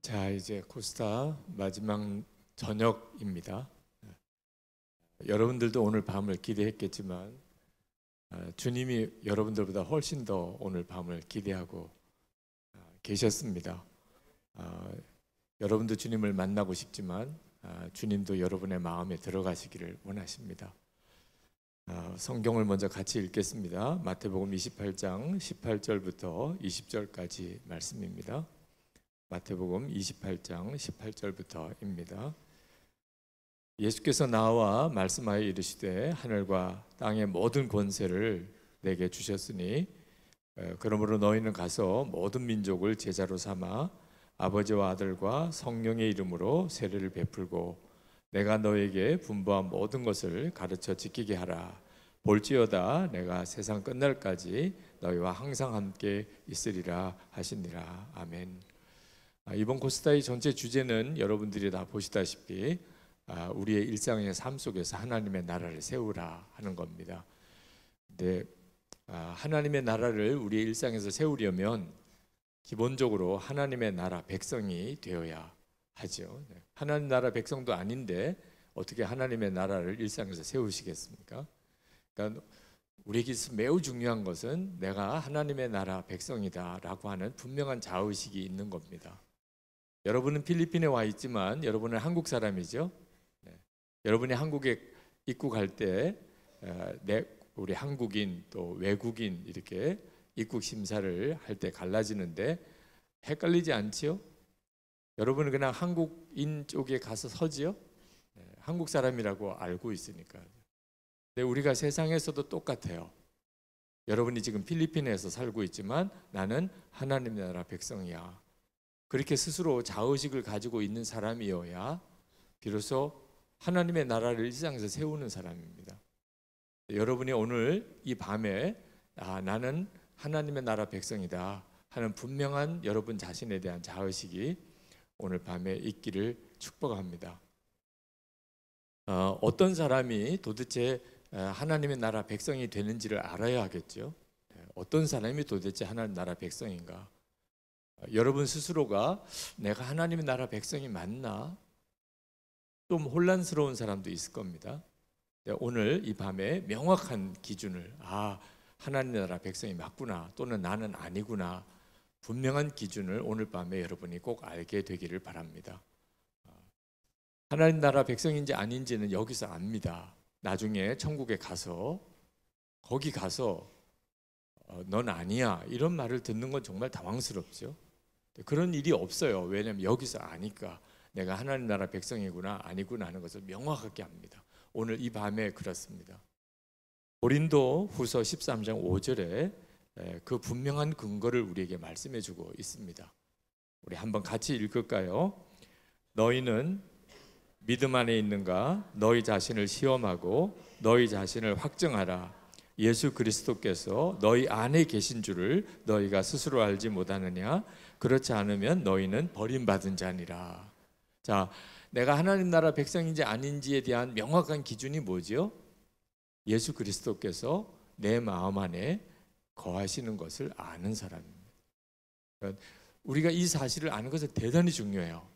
자, 이제 코스타 마지막 저녁입니다. 여러분들도 오늘 밤을 기대했겠지만 주님이 여러분들보다 훨씬 더 오늘 밤을 기대하고 계셨습니다. 여러분도 주님을 만나고 싶지만 주님도 여러분의 마음에 들어가시기를 원하십니다. 성경을 먼저 같이 읽겠습니다. 마태복음 28장 18절부터 20절까지 말씀입니다. 마태복음 28장 18절부터입니다. 예수께서 나와 말씀하여 이르시되 하늘과 땅의 모든 권세를 내게 주셨으니 그러므로 너희는 가서 모든 민족을 제자로 삼아 아버지와 아들과 성령의 이름으로 세례를 베풀고 내가 너에게 분부한 모든 것을 가르쳐 지키게 하라. 볼지어다 내가 세상 끝날까지 너희와 항상 함께 있으리라 하시니라. 아멘. 이번 코스타의 전체 주제는 여러분들이 다 보시다시피 우리의 일상의 삶 속에서 하나님의 나라를 세우라 하는 겁니다. 근데 하나님의 나라를 우리의 일상에서 세우려면 기본적으로 하나님의 나라 백성이 되어야 하죠. 하나님 나라 백성도 아닌데 어떻게 하나님의 나라를 일상에서 세우시겠습니까? 그러니까 우리에게 매우 중요한 것은 내가 하나님의 나라 백성이다라고 하는 분명한 자의식이 있는 겁니다. 여러분은 필리핀에 와 있지만 여러분은 한국 사람이죠. 여러분이 한국에 입국할 때 우리 한국인 또 외국인 이렇게 입국 심사를 할 때 갈라지는데 헷갈리지 않지요? 여러분은 그냥 한국인 쪽에 가서 서지요? 한국 사람이라고 알고 있으니까. 근데 우리가 세상에서도 똑같아요. 여러분이 지금 필리핀에서 살고 있지만 나는 하나님의 나라 백성이야. 그렇게 스스로 자의식을 가지고 있는 사람이어야 비로소 하나님의 나라를 일상에서 세우는 사람입니다. 여러분이 오늘 이 밤에 나는 하나님의 나라 백성이다 하는 분명한 여러분 자신에 대한 자의식이 오늘 밤에 있기를 축복합니다. 어떤 사람이 도대체 하나님의 나라 백성이 되는지를 알아야 하겠죠. 어떤 사람이 도대체 하나님 나라 백성인가? 여러분 스스로가 내가 하나님의 나라 백성이 맞나? 좀 혼란스러운 사람도 있을 겁니다. 오늘 이 밤에 명확한 기준을 하나님의 나라 백성이 맞구나 또는 나는 아니구나 분명한 기준을 오늘 밤에 여러분이 꼭 알게 되기를 바랍니다. 하나님 나라 백성인지 아닌지는 여기서 압니다. 나중에 천국에 가서 거기 가서 넌 아니야 이런 말을 듣는 건 정말 당황스럽죠. 그런 일이 없어요. 왜냐하면 여기서 아니까 내가 하나님 나라 백성이구나 아니구나 하는 것을 명확하게 합니다. 오늘 이 밤에 그렇습니다. 고린도 후서 13장 5절에 그 분명한 근거를 우리에게 말씀해 주고 있습니다. 우리 한번 같이 읽을까요? 너희는 믿음 안에 있는가? 너희 자신을 시험하고 너희 자신을 확증하라. 예수 그리스도께서 너희 안에 계신 줄을 너희가 스스로 알지 못하느냐? 그렇지 않으면 너희는 버림받은 자니라. 자, 내가 하나님 나라 백성인지 아닌지에 대한 명확한 기준이 뭐지요? 예수 그리스도께서 내 마음 안에 거하시는 것을 아는 사람입니다. 그러니까 우리가 이 사실을 아는 것은 대단히 중요해요.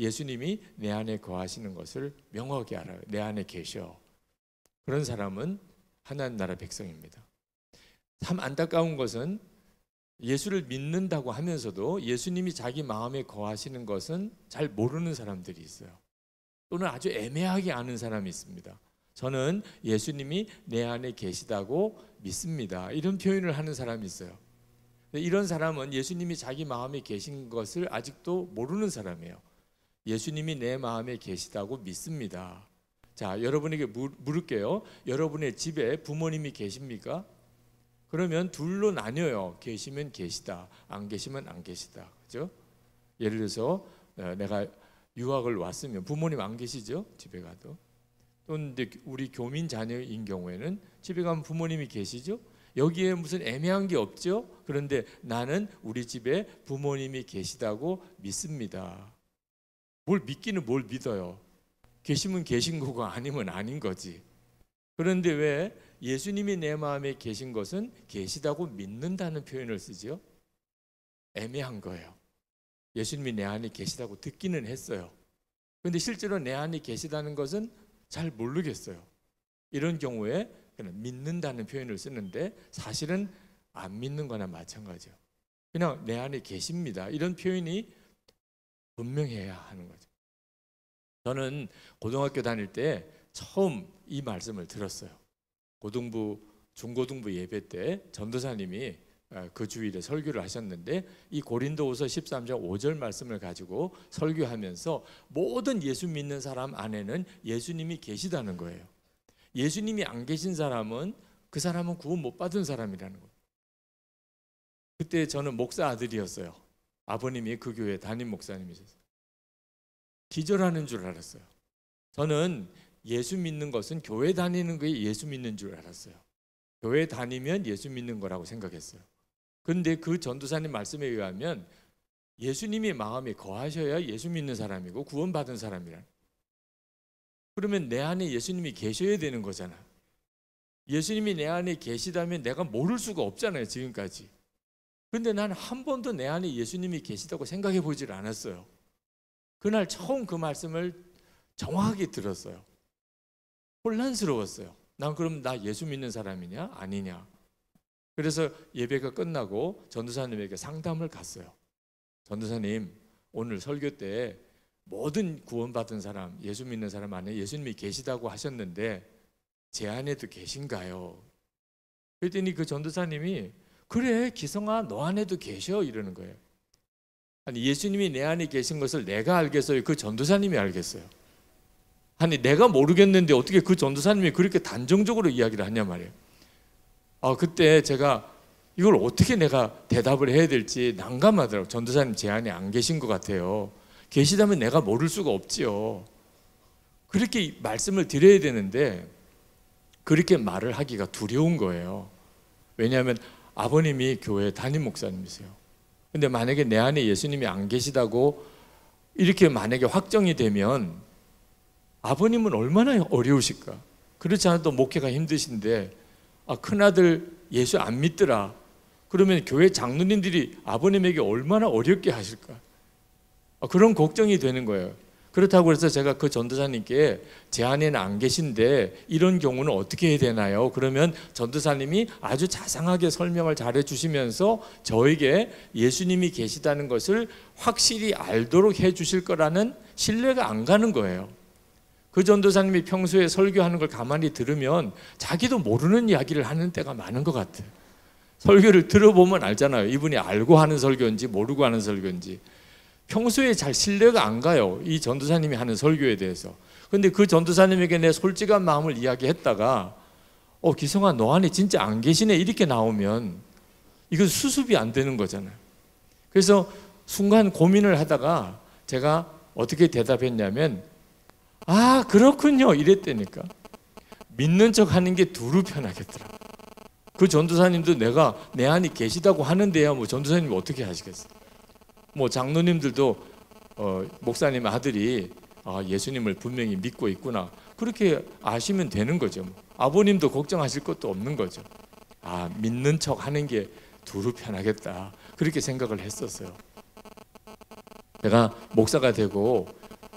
예수님이 내 안에 거하시는 것을 명확히 알아요. 내 안에 계셔. 그런 사람은 하나님 나라 백성입니다. 참 안타까운 것은 예수를 믿는다고 하면서도 예수님이 자기 마음에 거하시는 것은 잘 모르는 사람들이 있어요. 또는 아주 애매하게 아는 사람이 있습니다. 저는 예수님이 내 안에 계시다고 믿습니다. 이런 표현을 하는 사람이 있어요. 이런 사람은 예수님이 자기 마음에 계신 것을 아직도 모르는 사람이에요. 예수님이 내 마음에 계시다고 믿습니다. 자, 여러분에게 물을게요. 여러분의 집에 부모님이 계십니까? 그러면 둘로 나뉘어요. 계시면 계시다, 안 계시면 안 계시다. 그죠? 예를 들어서 내가 유학을 왔으면 부모님 안 계시죠? 집에 가도. 또 우리 교민 자녀인 경우에는 집에 가면 부모님이 계시죠? 여기에 무슨 애매한 게 없죠? 그런데 나는 우리 집에 부모님이 계시다고 믿습니다. 뭘 믿기는 뭘 믿어요. 계시면 계신 거고 아니면 아닌 거지. 그런데 왜 예수님이 내 마음에 계신 것은 계시다고 믿는다는 표현을 쓰죠? 애매한 거예요. 예수님이 내 안에 계시다고 듣기는 했어요. 그런데 실제로 내 안에 계시다는 것은 잘 모르겠어요. 이런 경우에 그냥 믿는다는 표현을 쓰는데 사실은 안 믿는 거나 마찬가지예요. 그냥 내 안에 계십니다. 이런 표현이 분명해야 하는 거죠. 저는 고등학교 다닐 때 처음 이 말씀을 들었어요. 중고등부 예배 때 전도사님이 그 주일에 설교를 하셨는데 이 고린도후서 13장 5절 말씀을 가지고 설교하면서 모든 예수 믿는 사람 안에는 예수님이 계시다는 거예요. 예수님이 안 계신 사람은 그 사람은 구원 못 받은 사람이라는 거예요. 그때 저는 목사 아들이었어요. 아버님이 그 교회 담임 목사님이셨어요. 기절하는 줄 알았어요. 저는 예수 믿는 것은 교회 다니는 게 예수 믿는 줄 알았어요. 교회 다니면 예수 믿는 거라고 생각했어요. 그런데 그 전도사님 말씀에 의하면 예수님이 마음에 거하셔야 예수 믿는 사람이고 구원받은 사람이라. 그러면 내 안에 예수님이 계셔야 되는 거잖아. 예수님이 내 안에 계시다면 내가 모를 수가 없잖아요, 지금까지. 그런데 난 한 번도 내 안에 예수님이 계시다고 생각해 보질 않았어요. 그날 처음 그 말씀을 정확하게 들었어요. 혼란스러웠어요. 난 그럼 나 예수 믿는 사람이냐 아니냐. 그래서 예배가 끝나고 전도사님에게 상담을 갔어요. 전도사님, 오늘 설교 때 모든 구원받은 사람, 예수 믿는 사람 안에 예수님이 계시다고 하셨는데 제 안에도 계신가요? 그랬더니 그 전도사님이 그래, 기성아, 너 안에도 계셔 이러는 거예요. 아니, 예수님이 내 안에 계신 것을 내가 알겠어요? 그 전도사님이 알겠어요? 아니, 내가 모르겠는데 어떻게 그 전도사님이 그렇게 단정적으로 이야기를 하냐 말이에요. 그때 제가 이걸 어떻게 내가 대답을 해야 될지 난감하더라고요. 전도사님 제 안에 안 계신 것 같아요. 계시다면 내가 모를 수가 없지요. 그렇게 말씀을 드려야 되는데 그렇게 말을 하기가 두려운 거예요. 왜냐하면 아버님이 교회 담임 목사님이세요. 근데 만약에 내 안에 예수님이 안 계시다고 이렇게 만약에 확정이 되면 아버님은 얼마나 어려우실까. 그렇지 않아도 목회가 힘드신데 큰아들 예수 안 믿더라. 그러면 교회 장로님들이 아버님에게 얼마나 어렵게 하실까. 그런 걱정이 되는 거예요. 그렇다고 해서 제가 그 전도사님께 제 안에는 안 계신데 이런 경우는 어떻게 해야 되나요? 그러면 전도사님이 아주 자상하게 설명을 잘해 주시면서 저에게 예수님이 계시다는 것을 확실히 알도록 해 주실 거라는 신뢰가 안 가는 거예요. 그 전도사님이 평소에 설교하는 걸 가만히 들으면 자기도 모르는 이야기를 하는 때가 많은 것 같아요. 설교를 들어보면 알잖아요. 이분이 알고 하는 설교인지 모르고 하는 설교인지. 평소에 잘 신뢰가 안 가요. 이 전도사님이 하는 설교에 대해서. 그런데 그 전도사님에게 내 솔직한 마음을 이야기했다가 기성아, 너 안에 진짜 안 계시네 이렇게 나오면 이거 수습이 안 되는 거잖아요. 그래서 순간 고민을 하다가 제가 어떻게 대답했냐면 그렇군요 이랬다니까. 믿는 척 하는 게 두루 편하겠더라. 그 전도사님도 내가 내 안에 계시다고 하는데야 뭐 전도사님이 어떻게 하시겠어요. 뭐 장로님들도 목사님 아들이 예수님을 분명히 믿고 있구나 그렇게 아시면 되는 거죠. 아버님도 걱정하실 것도 없는 거죠. 믿는 척 하는 게 두루 편하겠다 그렇게 생각을 했었어요. 제가 목사가 되고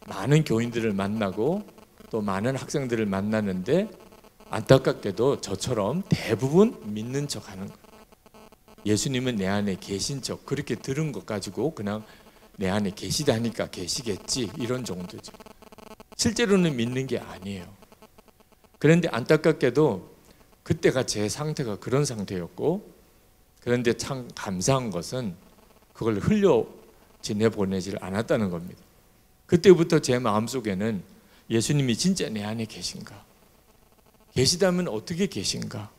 많은 교인들을 만나고 또 많은 학생들을 만나는데 안타깝게도 저처럼 대부분 믿는 척 하는 거예요. 예수님은 내 안에 계신 척 그렇게 들은 것 가지고 그냥 내 안에 계시다니까 계시겠지 이런 정도죠. 실제로는 믿는 게 아니에요. 그런데 안타깝게도 그때가 제 상태가 그런 상태였고 그런데 참 감사한 것은 그걸 흘려 지내보내질 않았다는 겁니다. 그때부터 제 마음속에는 예수님이 진짜 내 안에 계신가? 계시다면 어떻게 계신가?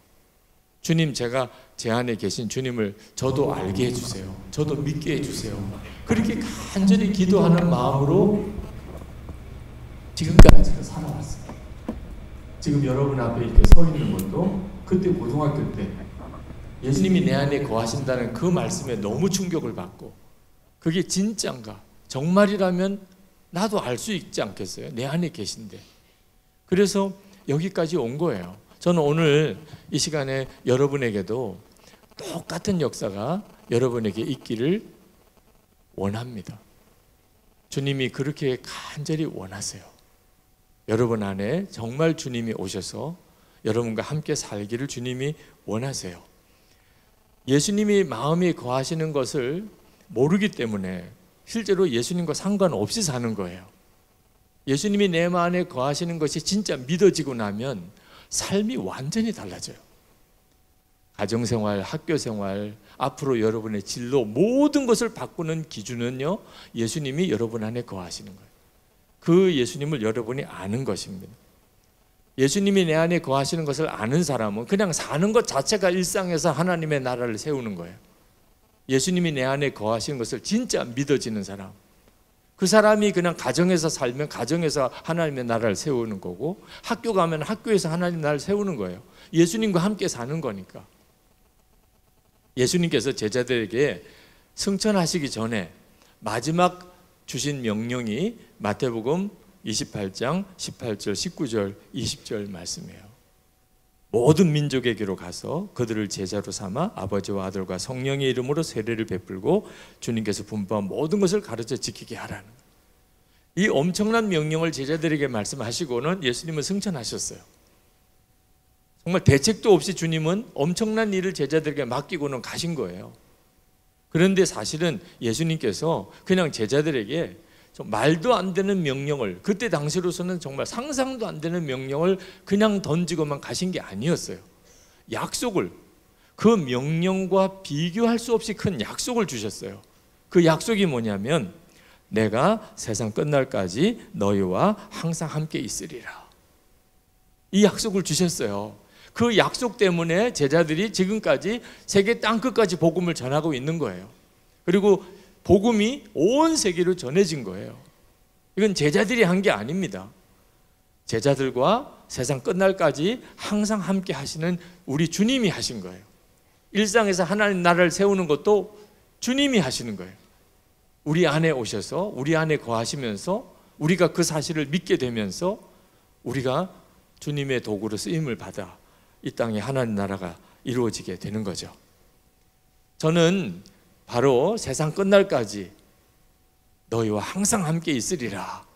주님, 제가 제 안에 계신 주님을 저도 알게 해주세요. 저도 믿게 해주세요. 그렇게 간절히 기도하는 마음으로 지금까지 살아왔어요. 지금 여러분 앞에 이렇게 서 있는 것도 그때 고등학교 때 예수님이 내 안에 거하신다는 그 말씀에 너무 충격을 받고 그게 진짜인가? 정말이라면 나도 알 수 있지 않겠어요? 내 안에 계신데. 그래서 여기까지 온 거예요. 저는 오늘 이 시간에 여러분에게도 똑같은 역사가 여러분에게 있기를 원합니다. 주님이 그렇게 간절히 원하세요. 여러분 안에 정말 주님이 오셔서 여러분과 함께 살기를 주님이 원하세요. 예수님이 마음에 거하시는 것을 모르기 때문에 실제로 예수님과 상관없이 사는 거예요. 예수님이 내 마음에 거하시는 것이 진짜 믿어지고 나면 삶이 완전히 달라져요. 가정생활, 학교생활, 앞으로 여러분의 진로 모든 것을 바꾸는 기준은요, 예수님이 여러분 안에 거하시는 거예요. 그 예수님을 여러분이 아는 것입니다. 예수님이 내 안에 거하시는 것을 아는 사람은 그냥 사는 것 자체가 일상에서 하나님의 나라를 세우는 거예요. 예수님이 내 안에 거하시는 것을 진짜 믿어지는 사람, 그 사람이 그냥 가정에서 살면 가정에서 하나님의 나라를 세우는 거고, 학교 가면 학교에서 하나님의 나라를 세우는 거예요. 예수님과 함께 사는 거니까. 예수님께서 제자들에게 승천하시기 전에 마지막 주신 명령이 마태복음 28장 18절, 19절, 20절 말씀이에요. 모든 민족에게로 가서 그들을 제자로 삼아 아버지와 아들과 성령의 이름으로 세례를 베풀고 주님께서 분부한 모든 것을 가르쳐 지키게 하라는 거예요. 이 엄청난 명령을 제자들에게 말씀하시고는 예수님은 승천하셨어요. 정말 대책도 없이 주님은 엄청난 일을 제자들에게 맡기고는 가신 거예요. 그런데 사실은 예수님께서 그냥 제자들에게 좀 말도 안 되는 명령을, 그때 당시로서는 정말 상상도 안 되는 명령을 그냥 던지고만 가신 게 아니었어요. 약속을, 그 명령과 비교할 수 없이 큰 약속을 주셨어요. 그 약속이 뭐냐면 내가 세상 끝날까지 너희와 항상 함께 있으리라. 이 약속을 주셨어요. 그 약속 때문에 제자들이 지금까지 세계 땅끝까지 복음을 전하고 있는 거예요. 그리고 복음이 온 세계로 전해진 거예요. 이건 제자들이 한 게 아닙니다. 제자들과 세상 끝날까지 항상 함께 하시는 우리 주님이 하신 거예요. 일상에서 하나님 나라를 세우는 것도 주님이 하시는 거예요. 우리 안에 오셔서 우리 안에 거하시면서 우리가 그 사실을 믿게 되면서 우리가 주님의 도구로 쓰임을 받아 이 땅에 하나님 나라가 이루어지게 되는 거죠. 저는 바로 세상 끝날까지 너희와 항상 함께 있으리라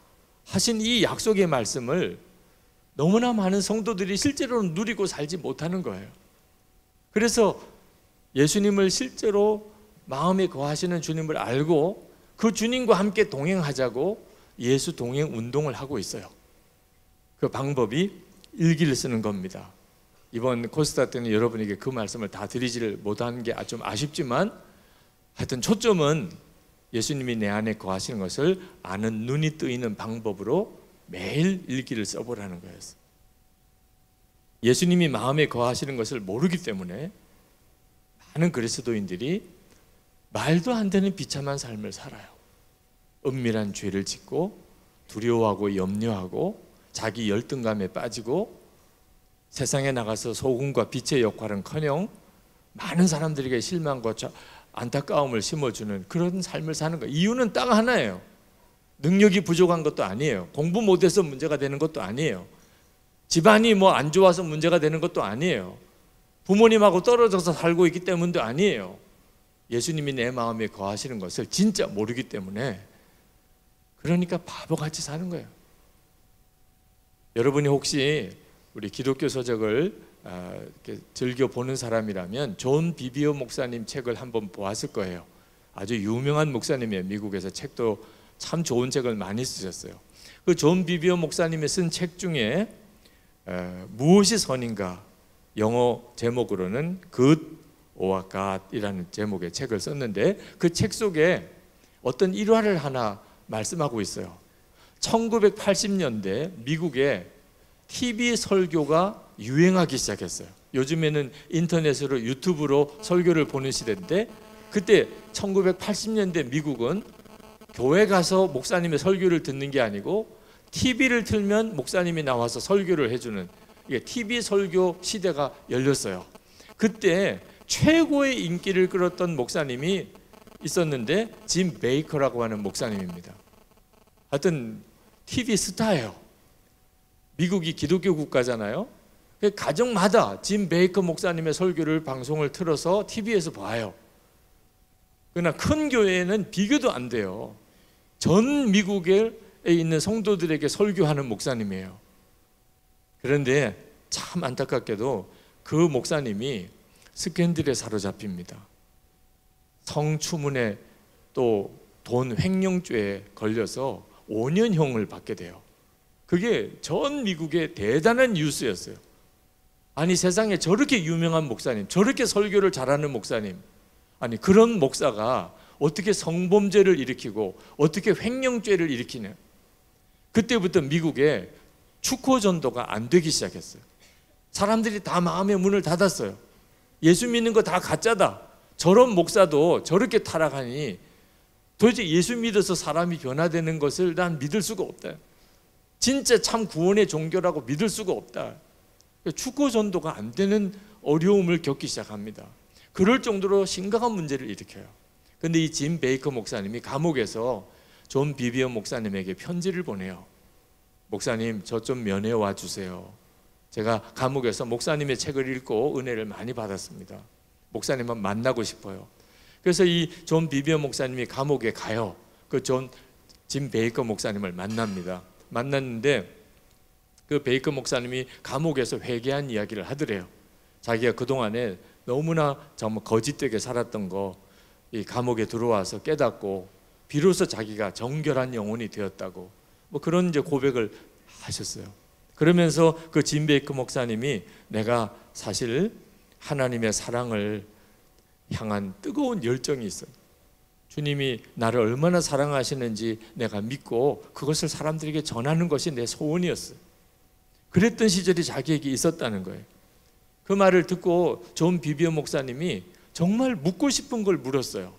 하신 이 약속의 말씀을 너무나 많은 성도들이 실제로는 누리고 살지 못하는 거예요. 그래서 예수님을 실제로 마음에 거하시는 주님을 알고 그 주님과 함께 동행하자고 예수 동행 운동을 하고 있어요. 그 방법이 일기를 쓰는 겁니다. 이번 코스타 때는 여러분에게 그 말씀을 다 드리지를 못한 게 좀 아쉽지만 하여튼 초점은 예수님이 내 안에 거하시는 것을 아는 눈이 뜨이는 방법으로 매일 일기를 써보라는 거였어요. 예수님이 마음에 거하시는 것을 모르기 때문에 많은 그리스도인들이 말도 안 되는 비참한 삶을 살아요. 은밀한 죄를 짓고 두려워하고 염려하고 자기 열등감에 빠지고 세상에 나가서 소금과 빛의 역할은커녕 많은 사람들에게 실망과 안타까움을 심어주는 그런 삶을 사는 거예요. 이유는 딱 하나예요. 능력이 부족한 것도 아니에요. 공부 못해서 문제가 되는 것도 아니에요. 집안이 안 좋아서 문제가 되는 것도 아니에요. 부모님하고 떨어져서 살고 있기 때문도 아니에요. 예수님이 내 마음에 거하시는 것을 진짜 모르기 때문에 그러니까 바보같이 사는 거예요. 여러분이 혹시 우리 기독교 서적을 이렇게 즐겨 보는 사람이라면 존 비비오 목사님 책을 한번 보았을 거예요. 아주 유명한 목사님이에요. 미국에서 책도 참 좋은 책을 많이 쓰셨어요. 그 존 비비오 목사님이 쓴 책 중에 무엇이 선인가, 영어 제목으로는 Good or God이라는 제목의 책을 썼는데 그 책 속에 어떤 일화를 하나 말씀하고 있어요. 1980년대 미국에 TV 설교가 유행하기 시작했어요. 요즘에는 인터넷으로 유튜브로 설교를 보는 시대인데 그때 1980년대 미국은 교회 가서 목사님의 설교를 듣는 게 아니고 TV를 틀면 목사님이 나와서 설교를 해주는 TV 설교 시대가 열렸어요. 그때 최고의 인기를 끌었던 목사님이 있었는데 짐 베이커라고 하는 목사님입니다. 하여튼 TV 스타예요. 미국이 기독교 국가잖아요. 가정마다 짐 베이커 목사님의 설교를 방송을 틀어서 TV에서 봐요. 그러나 큰 교회에는 비교도 안 돼요. 전 미국에 있는 성도들에게 설교하는 목사님이에요. 그런데 참 안타깝게도 그 목사님이 스캔들에 사로잡힙니다. 성추문에 또 돈 횡령죄에 걸려서 5년형을 받게 돼요. 그게 전 미국의 대단한 뉴스였어요. 아니, 세상에 저렇게 유명한 목사님, 저렇게 설교를 잘하는 목사님, 아니 그런 목사가 어떻게 성범죄를 일으키고 어떻게 횡령죄를 일으키냐. 그때부터 미국에 축호 전도가 안 되기 시작했어요. 사람들이 다 마음의 문을 닫았어요. 예수 믿는 거 다 가짜다. 저런 목사도 저렇게 타락하니 도대체 예수 믿어서 사람이 변화되는 것을 난 믿을 수가 없다. 진짜 참 구원의 종교라고 믿을 수가 없다. 축구 전도가 안 되는 어려움을 겪기 시작합니다. 그럴 정도로 심각한 문제를 일으켜요. 그런데 이 짐 베이커 목사님이 감옥에서 존 비비언 목사님에게 편지를 보내요. 목사님, 저 좀 면회 와 주세요. 제가 감옥에서 목사님의 책을 읽고 은혜를 많이 받았습니다. 목사님만 만나고 싶어요. 그래서 이 존 비비언 목사님이 감옥에 가요. 그 짐 베이커 목사님을 만납니다. 만났는데 그 베이커 목사님이 감옥에서 회개한 이야기를 하더래요. 자기가 그동안에 너무나 정말 거짓되게 살았던 거 이 감옥에 들어와서 깨닫고 비로소 자기가 정결한 영혼이 되었다고 뭐 그런 이제 고백을 하셨어요. 그러면서 그 짐 베이커 목사님이 내가 사실 하나님의 사랑을 향한 뜨거운 열정이 있어요. 주님이 나를 얼마나 사랑하시는지 내가 믿고 그것을 사람들에게 전하는 것이 내 소원이었어요. 그랬던 시절이 자기에게 있었다는 거예요. 그 말을 듣고 존 비비언 목사님이 정말 묻고 싶은 걸 물었어요.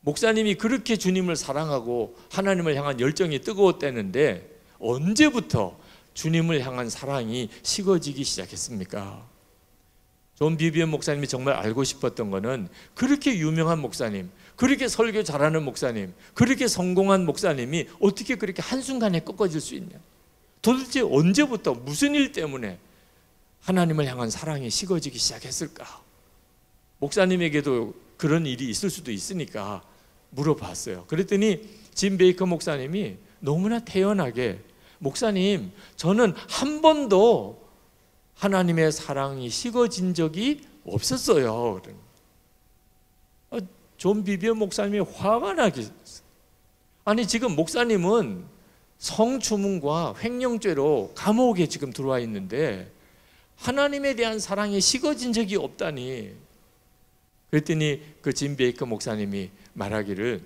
목사님이 그렇게 주님을 사랑하고 하나님을 향한 열정이 뜨거웠다는데 언제부터 주님을 향한 사랑이 식어지기 시작했습니까? 존 비비언 목사님이 정말 알고 싶었던 거는 그렇게 유명한 목사님, 그렇게 설교 잘하는 목사님, 그렇게 성공한 목사님이 어떻게 그렇게 한순간에 꺾어질 수 있냐. 도대체 언제부터 무슨 일 때문에 하나님을 향한 사랑이 식어지기 시작했을까? 목사님에게도 그런 일이 있을 수도 있으니까 물어봤어요. 그랬더니 짐 베이커 목사님이 너무나 태연하게 목사님, 저는 한 번도 하나님의 사랑이 식어진 적이 없었어요. 존 비비언 목사님이 화가 나기. 아니 지금 목사님은 성추문과 횡령죄로 감옥에 지금 들어와 있는데 하나님에 대한 사랑이 식어진 적이 없다니. 그랬더니 그 짐 베이커 목사님이 말하기를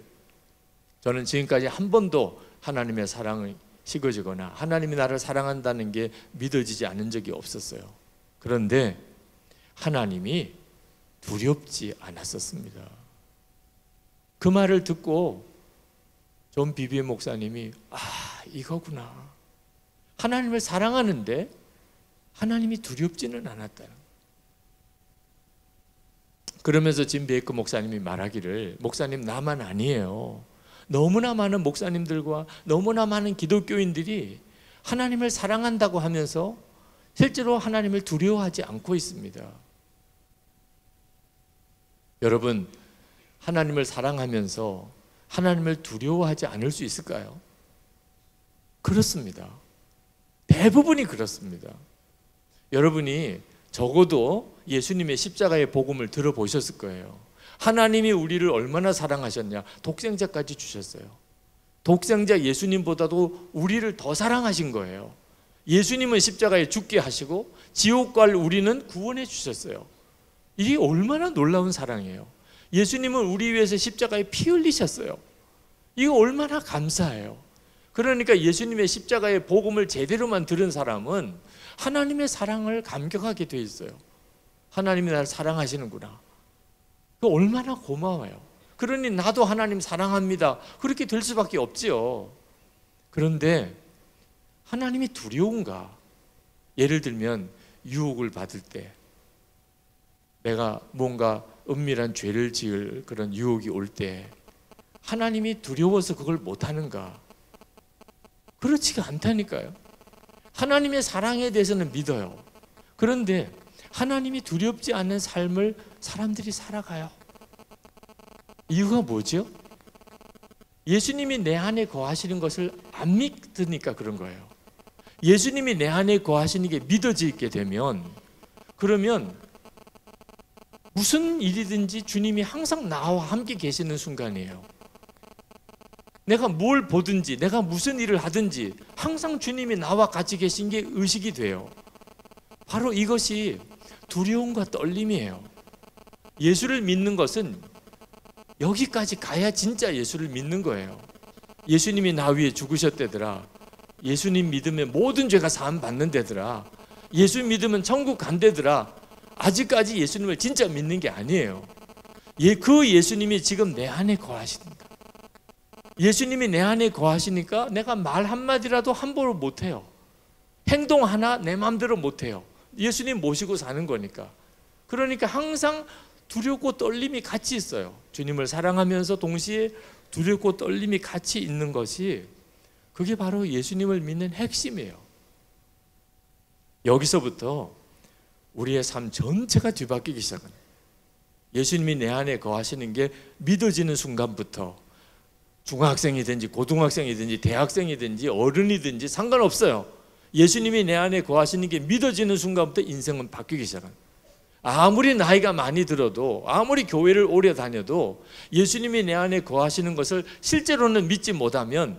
저는 지금까지 한 번도 하나님의 사랑이 식어지거나 하나님이 나를 사랑한다는 게 믿어지지 않은 적이 없었어요. 그런데 하나님이 두렵지 않았었습니다. 그 말을 듣고 존 비비언 목사님이 이거구나. 하나님을 사랑하는데 하나님이 두렵지는 않았다는. 그러면서 짐 베이커 목사님이 말하기를 목사님 나만 아니에요. 너무나 많은 목사님들과 너무나 많은 기독교인들이 하나님을 사랑한다고 하면서 실제로 하나님을 두려워하지 않고 있습니다. 여러분, 하나님을 사랑하면서 하나님을 두려워하지 않을 수 있을까요? 그렇습니다. 대부분이 그렇습니다. 여러분이 적어도 예수님의 십자가의 복음을 들어보셨을 거예요. 하나님이 우리를 얼마나 사랑하셨냐. 독생자까지 주셨어요. 독생자 예수님보다도 우리를 더 사랑하신 거예요. 예수님은 십자가에 죽게 하시고 지옥 갈 우리는 구원해 주셨어요. 이게 얼마나 놀라운 사랑이에요. 예수님은 우리 위해서 십자가에 피 흘리셨어요. 이거 얼마나 감사해요. 그러니까 예수님의 십자가의 복음을 제대로만 들은 사람은 하나님의 사랑을 감격하게 돼 있어요. 하나님이 나를 사랑하시는구나. 그 얼마나 고마워요. 그러니 나도 하나님 사랑합니다. 그렇게 될 수밖에 없지요. 그런데 하나님이 두려운가? 예를 들면 유혹을 받을 때 내가 뭔가 은밀한 죄를 지을 그런 유혹이 올 때 하나님이 두려워서 그걸 못하는가? 그렇지가 않다니까요. 하나님의 사랑에 대해서는 믿어요. 그런데 하나님이 두렵지 않은 삶을 사람들이 살아가요. 이유가 뭐죠? 예수님이 내 안에 거하시는 것을 안 믿으니까 그런 거예요. 예수님이 내 안에 거하시는 게 믿어지게 되면, 그러면 무슨 일이든지 주님이 항상 나와 함께 계시는 순간이에요. 내가 뭘 보든지, 내가 무슨 일을 하든지 항상 주님이 나와 같이 계신 게 의식이 돼요. 바로 이것이 두려움과 떨림이에요. 예수를 믿는 것은 여기까지 가야 진짜 예수를 믿는 거예요. 예수님이 나 위해 죽으셨대더라. 예수님 믿으면 모든 죄가 사함 받는대더라. 예수 믿으면 천국 간대더라. 아직까지 예수님을 진짜 믿는 게 아니에요. 그 예수님이 지금 내 안에 거하시니까, 예수님이 내 안에 거하시니까 내가 말 한마디라도 함부로 못해요. 행동 하나 내 마음대로 못해요. 예수님 모시고 사는 거니까. 그러니까 항상 두렵고 떨림이 같이 있어요. 주님을 사랑하면서 동시에 두렵고 떨림이 같이 있는 것이, 그게 바로 예수님을 믿는 핵심이에요. 여기서부터 우리의 삶 전체가 뒤바뀌기 시작합니다. 예수님이 내 안에 거하시는 게 믿어지는 순간부터, 중학생이든지 고등학생이든지 대학생이든지 어른이든지 상관없어요. 예수님이 내 안에 거하시는 게 믿어지는 순간부터 인생은 바뀌기 시작합니다. 아무리 나이가 많이 들어도, 아무리 교회를 오래 다녀도 예수님이 내 안에 거하시는 것을 실제로는 믿지 못하면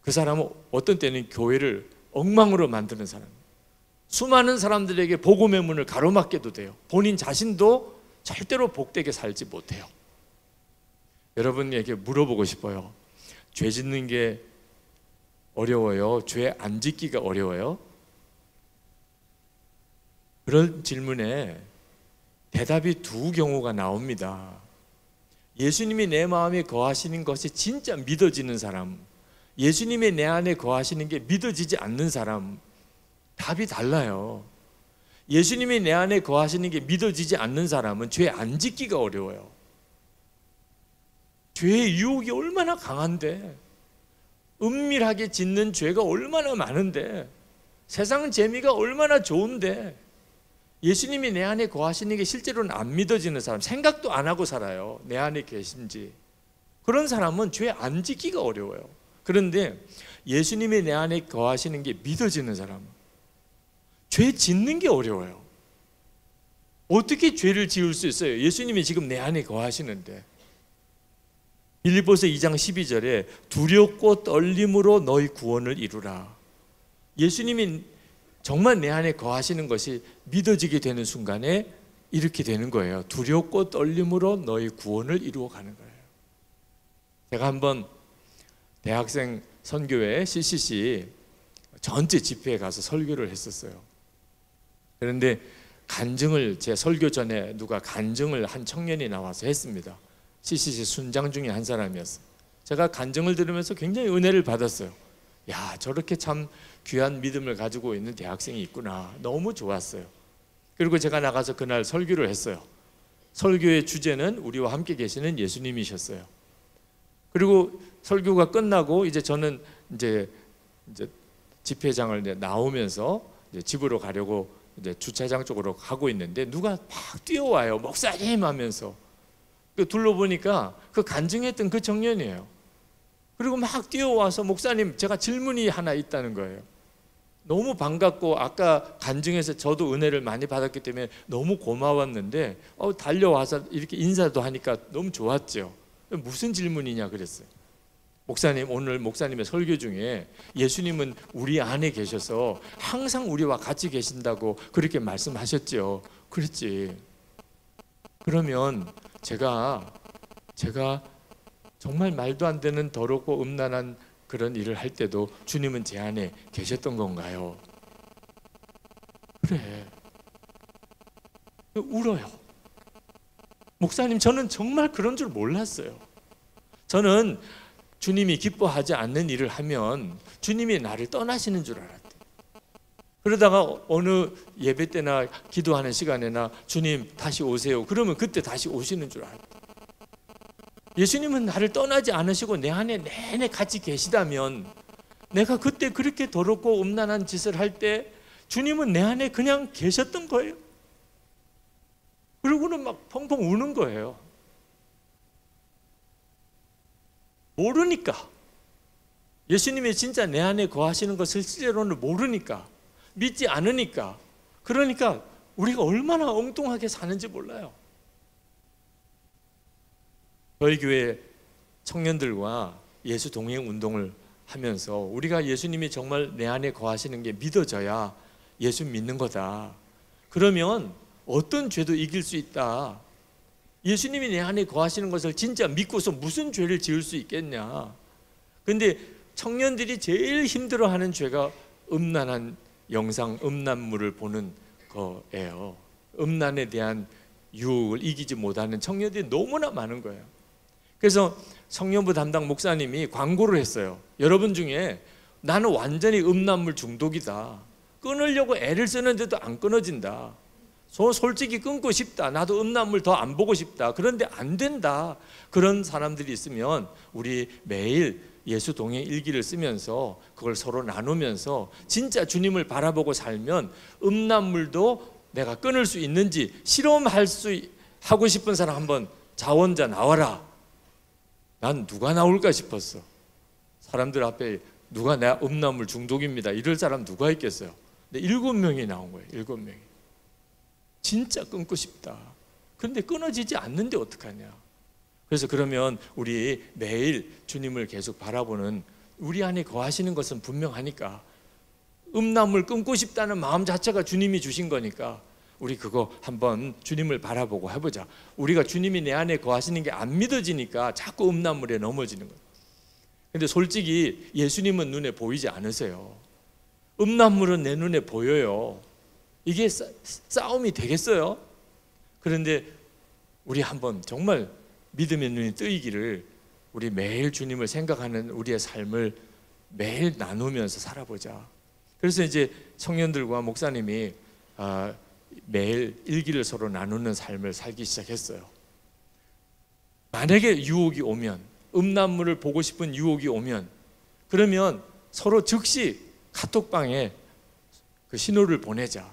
그 사람은 어떤 때는 교회를 엉망으로 만드는 사람입니다. 수많은 사람들에게 복음의 문을 가로막게도 돼요. 본인 자신도 절대로 복되게 살지 못해요. 여러분에게 물어보고 싶어요. 죄 짓는 게 어려워요? 죄 안 짓기가 어려워요? 그런 질문에 대답이 두 경우가 나옵니다. 예수님이 내 마음에 거하시는 것이 진짜 믿어지는 사람, 예수님이 내 안에 거하시는 게 믿어지지 않는 사람, 답이 달라요. 예수님이 내 안에 거하시는 게 믿어지지 않는 사람은 죄 안 짓기가 어려워요. 죄의 유혹이 얼마나 강한데, 은밀하게 짓는 죄가 얼마나 많은데, 세상 재미가 얼마나 좋은데, 예수님이 내 안에 거하시는 게 실제로는 안 믿어지는 사람, 생각도 안 하고 살아요. 내 안에 계신지. 그런 사람은 죄 안 짓기가 어려워요. 그런데 예수님이 내 안에 거하시는 게 믿어지는 사람, 죄 짓는 게 어려워요. 어떻게 죄를 지을 수 있어요? 예수님이 지금 내 안에 거하시는데. 빌립보서 2장 12절에 두렵고 떨림으로 너희 구원을 이루라. 예수님이 정말 내 안에 거하시는 것이 믿어지게 되는 순간에 이렇게 되는 거예요. 두렵고 떨림으로 너희 구원을 이루어 가는 거예요. 제가 한번 대학생 선교회 CCC 전체 집회에 가서 설교를 했었어요. 그런데 간증을, 제 설교 전에 누가 간증을 한 청년이 나와서 했습니다. CCC 순장 중에 한 사람이었어요. 제가 간증을 들으면서 굉장히 은혜를 받았어요. 야, 저렇게 참 귀한 믿음을 가지고 있는 대학생이 있구나. 너무 좋았어요. 그리고 제가 나가서 그날 설교를 했어요. 설교의 주제는 우리와 함께 계시는 예수님이셨어요. 그리고 설교가 끝나고 이제 저는 이제 집회장을 나오면서 이제 집으로 가려고 이제 주차장 쪽으로 가고 있는데 누가 막 뛰어와요. 목사님 하면서. 둘러보니까 그 간증했던 그 청년이에요. 그리고 막 뛰어와서 목사님, 제가 질문이 하나 있다는 거예요. 너무 반갑고 아까 간증에서 저도 은혜를 많이 받았기 때문에 너무 고마웠는데 달려와서 이렇게 인사도 하니까 너무 좋았죠. 무슨 질문이냐 그랬어요. 목사님, 오늘 목사님의 설교 중에 예수님은 우리 안에 계셔서 항상 우리와 같이 계신다고 그렇게 말씀하셨죠. 그랬지. 그러면 제가 정말 말도 안 되는 더럽고 음란한 그런 일을 할 때도 주님은 제 안에 계셨던 건가요? 그래. 울어요. 목사님, 저는 정말 그런 줄 몰랐어요. 저는 주님이 기뻐하지 않는 일을 하면 주님이 나를 떠나시는 줄 알았대요. 그러다가 어느 예배 때나 기도하는 시간에나 주님 다시 오세요. 그러면 그때 다시 오시는 줄 알았대요. 예수님은 나를 떠나지 않으시고 내 안에 내내 같이 계시다면 내가 그때 그렇게 더럽고 음란한 짓을 할 때 주님은 내 안에 그냥 계셨던 거예요. 그리고는 막 펑펑 우는 거예요. 모르니까, 예수님이 진짜 내 안에 거하시는 것을 실제로는 모르니까, 믿지 않으니까, 그러니까 우리가 얼마나 엉뚱하게 사는지 몰라요. 저희 교회 청년들과 예수 동행 운동을 하면서 우리가 예수님이 정말 내 안에 거하시는 게 믿어져야 예수 믿는 거다. 그러면 어떤 죄도 이길 수 있다. 예수님이 내 안에 거하시는 것을 진짜 믿고서 무슨 죄를 지을 수 있겠냐. 근데 청년들이 제일 힘들어하는 죄가 음란한 영상, 음란물을 보는 거예요. 음란에 대한 유혹을 이기지 못하는 청년들이 너무나 많은 거예요. 그래서 청년부 담당 목사님이 광고를 했어요. 여러분 중에 나는 완전히 음란물 중독이다, 끊으려고 애를 쓰는데도 안 끊어진다, 솔직히 끊고 싶다, 나도 음란물 더 안 보고 싶다, 그런데 안 된다, 그런 사람들이 있으면 우리 매일 예수 동행 일기를 쓰면서 그걸 서로 나누면서 진짜 주님을 바라보고 살면 음란물도 내가 끊을 수 있는지 하고 싶은 사람 한번 자원자 나와라. 난 누가 나올까 싶었어. 사람들 앞에 누가 내 음란물 중독입니다 이럴 사람 누가 있겠어요. 근데 7명이 나온 거예요. 7명이 진짜 끊고 싶다. 그런데 끊어지지 않는데 어떡하냐. 그래서 그러면 우리 매일 주님을 계속 바라보는, 우리 안에 거하시는 것은 분명하니까, 음란물 끊고 싶다는 마음 자체가 주님이 주신 거니까 우리 그거 한번 주님을 바라보고 해보자. 우리가 주님이 내 안에 거하시는 게 안 믿어지니까 자꾸 음란물에 넘어지는 거예요. 근데 솔직히 예수님은 눈에 보이지 않으세요. 음란물은 내 눈에 보여요. 이게 싸움이 되겠어요? 그런데 우리 한번 정말 믿음의 눈이 뜨이기를, 우리 매일 주님을 생각하는 우리의 삶을 매일 나누면서 살아보자. 그래서 이제 청년들과 목사님이 매일 일기를 서로 나누는 삶을 살기 시작했어요. 만약에 유혹이 오면, 음란물을 보고 싶은 유혹이 오면, 그러면 서로 즉시 카톡방에 그 신호를 보내자.